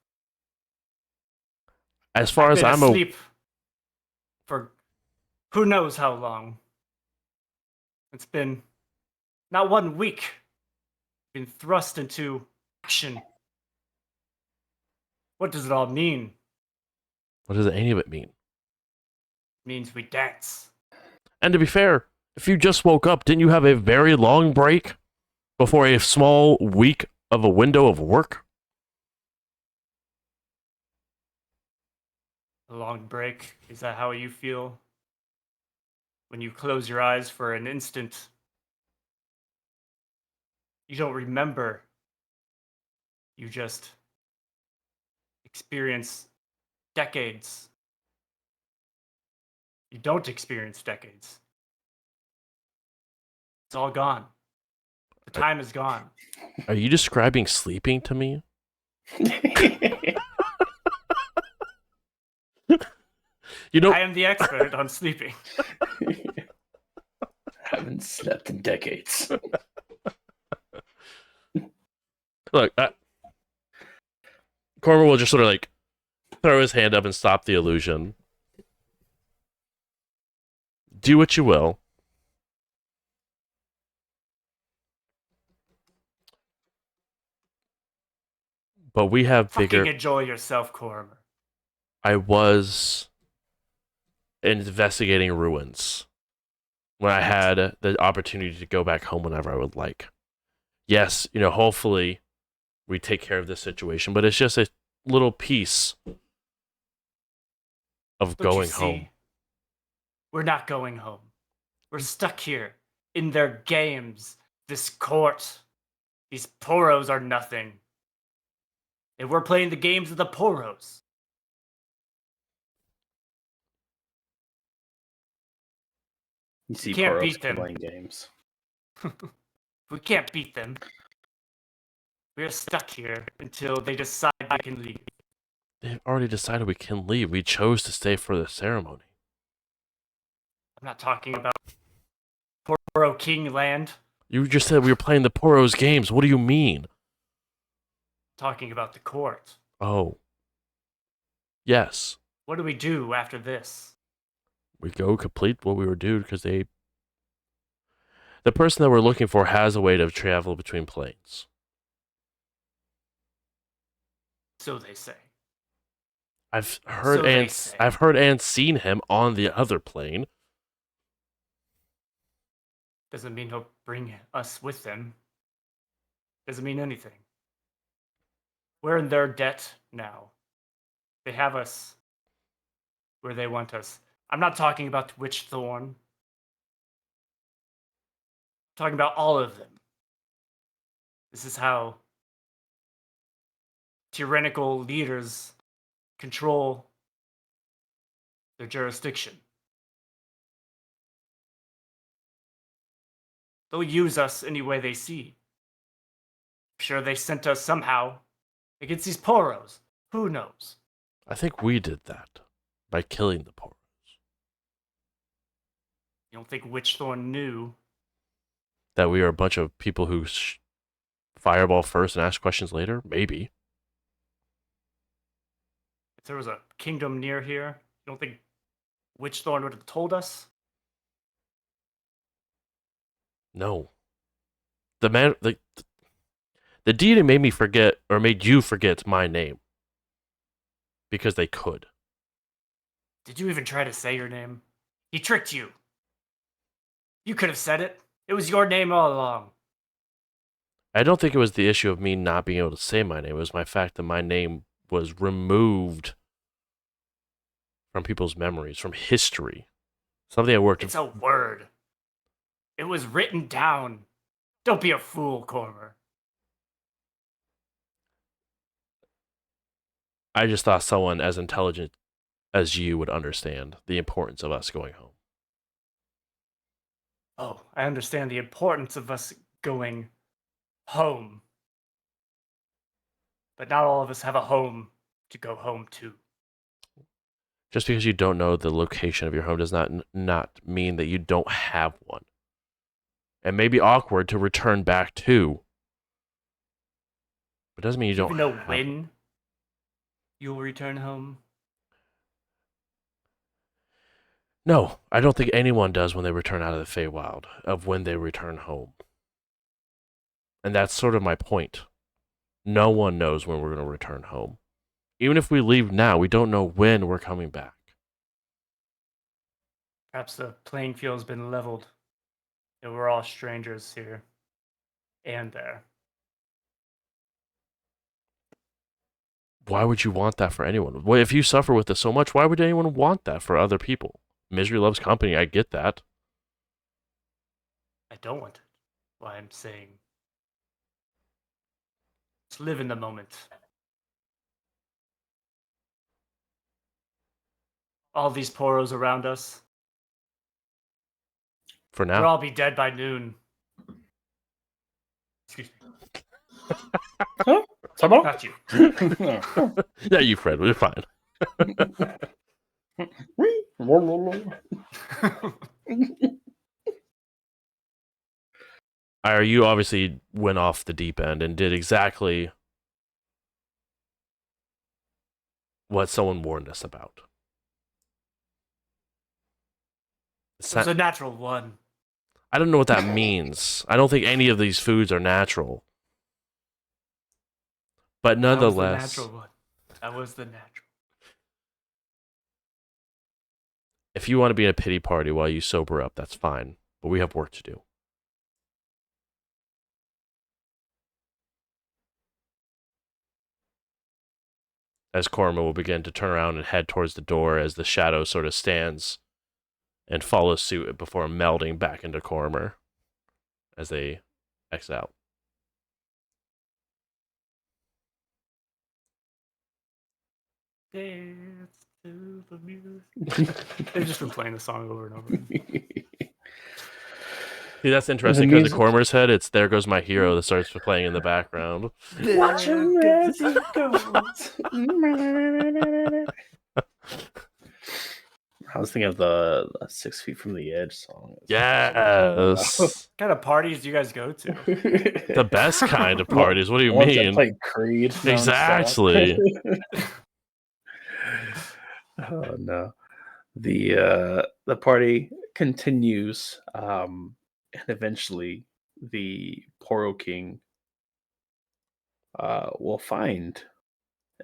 as far I've as been I'm asleep for who knows how long. It's been not 1 week. Been thrust into action. What does it all mean? What does any of it mean? It means we dance. And to be fair, if you just woke up, didn't you have a very long break before a small week of a window of work? A long break. Is that how you feel? When you close your eyes for an instant, you don't remember. You just experience decades. You don't experience decades. It's all gone. The time is gone. Are you describing sleeping to me? You know, I am the expert on sleeping. Haven't slept in decades. look, Cormer will just sort of like throw his hand up and stop the illusion. Do what you will. But we have Fucking bigger. enjoy yourself, Cormer. I was investigating ruins when I had the opportunity to go back home whenever I would like. Yes, hopefully we take care of this situation, but it's just a little piece of Don't you going see? home. We're not going home. We're stuck here in their games. This court. These poros are nothing. And we're playing the games of the poros. You see, Can't Poros beat them. playing games. We can't beat them. We're stuck here until they decide we can leave. They've already decided we can leave. We chose to stay for the ceremony. I'm not talking about Poro King land. You just said we were playing the Poros games. What do you mean? I'm talking about the court. Oh. Yes. What do we do after this? We go complete what we were due because the person that we're looking for has a way to travel between planes. So they say. I've heard So they say. I've heard and seen him on the other plane. Doesn't mean he'll bring us with him. Doesn't mean anything. We're in their debt now. They have us where they want us. I'm not talking about Witchthorn. I'm talking about all of them. This is how tyrannical leaders control their jurisdiction. They'll use us any way they see. I'm sure they sent us somehow against these poros. Who knows? I think we did that by killing the Poros. You don't think Witchthorn knew? That we are a bunch of people who fireball first and ask questions later? Maybe. If there was a kingdom near here, you don't think Witchthorn would have told us? No. The deity made me forget, or made you forget my name. Because they could. Did you even try to say your name? He tricked you. You could have said it. It was your name all along. I don't think it was the issue of me not being able to say my name. It was my fact that my name was removed from people's memories, from history. Something I worked. It's a word. It was written down. Don't be a fool, Cormer. I just thought someone as intelligent as you would understand the importance of us going home. Oh, I understand the importance of us going home. But not all of us have a home to go home to. Just because you don't know the location of your home does not mean that you don't have one. It may be awkward to return back to, but it doesn't mean you Do you don't even know have when you'll return home? No, I don't think anyone does when they return out of the Feywild, of when they return home. And that's sort of my point. No one knows when we're going to return home. Even if we leave now, we don't know when we're coming back. Perhaps the playing field has been leveled. And we're all strangers here and there. Why would you want that for anyone? Well, if you suffer with this so much, why would anyone want that for other people? Misery loves company, I get that. I don't want it. Why I'm saying, let's live in the moment. All these poros around us, For they'll now. all be dead by noon. Huh? Someone? Not you. Yeah, you, Fred. We're fine. You obviously went off the deep end and did exactly what someone warned us about. It was a natural one. I don't know what that means. I don't think any of these foods are natural. But nonetheless, That was the natural one. That was the natural. if you want to be in a pity party while you sober up, that's fine. But we have work to do. As Korma will begin to turn around and head towards the door as the shadow sort of stands and follows suit before melding back into Korma as they exit out. Dance to the music. They've just been playing the song over and over again. See, that's interesting because in Kormer's head, it's "There Goes My Hero" that starts playing in the background. Watch him as he goes. I was thinking of the 6 Feet from the Edge song. Yes. What kind of parties do you guys go to? The best kind of parties. What do you Ones that mean? play Creed. Exactly. Oh no. The party continues, and eventually the Poro King will find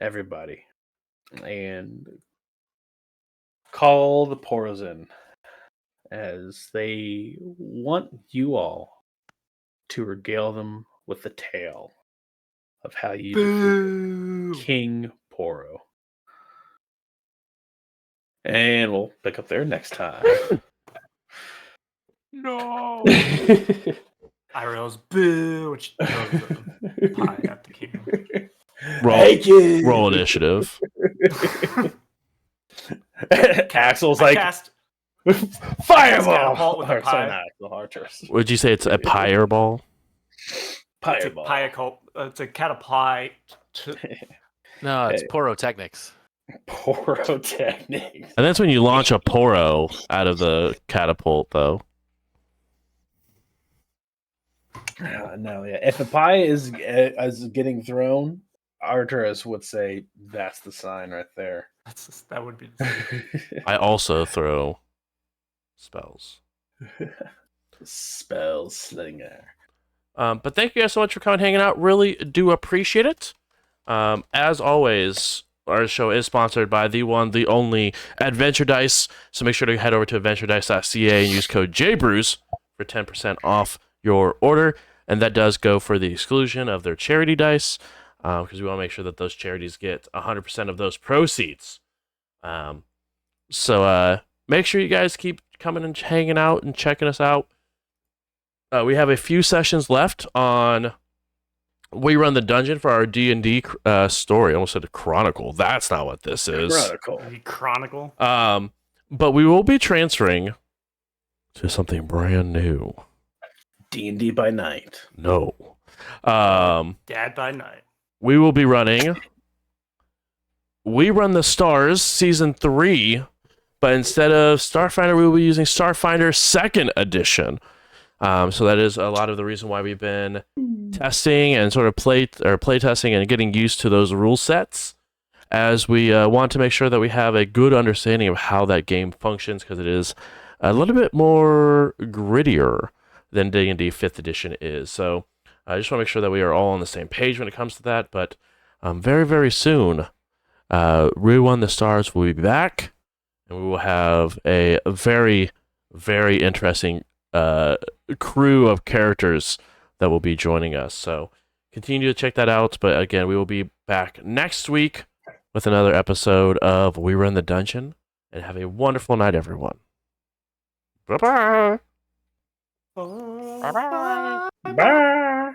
everybody and call the Poros in, as they want you all to regale them with the tale of how you defeated King Poro. And we'll pick up there next time. No. Irel's boo, which throws the pie at the king. Roll initiative. Axel's like, fireball! With a pie. Not Axel, Archer's. Would you say it's a pyreball? Fireball. It's a catapult. No, it's pyrotechnics. Pyrotechnics. And that's when you launch a poro out of the catapult, though. No, yeah. If the pie is getting thrown, Arturus would say that's the sign right there. That would be the I also throw spells. Spell slinger. But thank you guys so much for coming and hanging out. Really do appreciate it. As always, our show is sponsored by the one, the only Adventure Dice. So make sure to head over to adventuredice.ca and use code JBruce for 10% off your order. And that does go for the exclusion of their charity dice, because we want to make sure that those charities get 100% of those proceeds. So make sure you guys keep coming and hanging out and checking us out. We have a few sessions left on We Run the Dungeon for our D&D story. I almost said a chronicle. That's not what this is. Chronicle. But we will be transferring to something brand new. D&D by night. No. Dad by night. We will be running We Run the Stars Season 3, but instead of Starfinder, we will be using Starfinder 2nd Edition. So that is a lot of the reason why we've been testing and sort of play testing and getting used to those rule sets, as we want to make sure that we have a good understanding of how that game functions, because it is a little bit more grittier than D&D 5th edition is. So I just want to make sure that we are all on the same page when it comes to that. But very, very soon, We Won the Stars will be back, and we will have a very, very interesting crew of characters that will be joining us. So continue to check that out. But again, we will be back next week with another episode of We Run the Dungeon. And have a wonderful night, everyone. Bye-bye. Bye.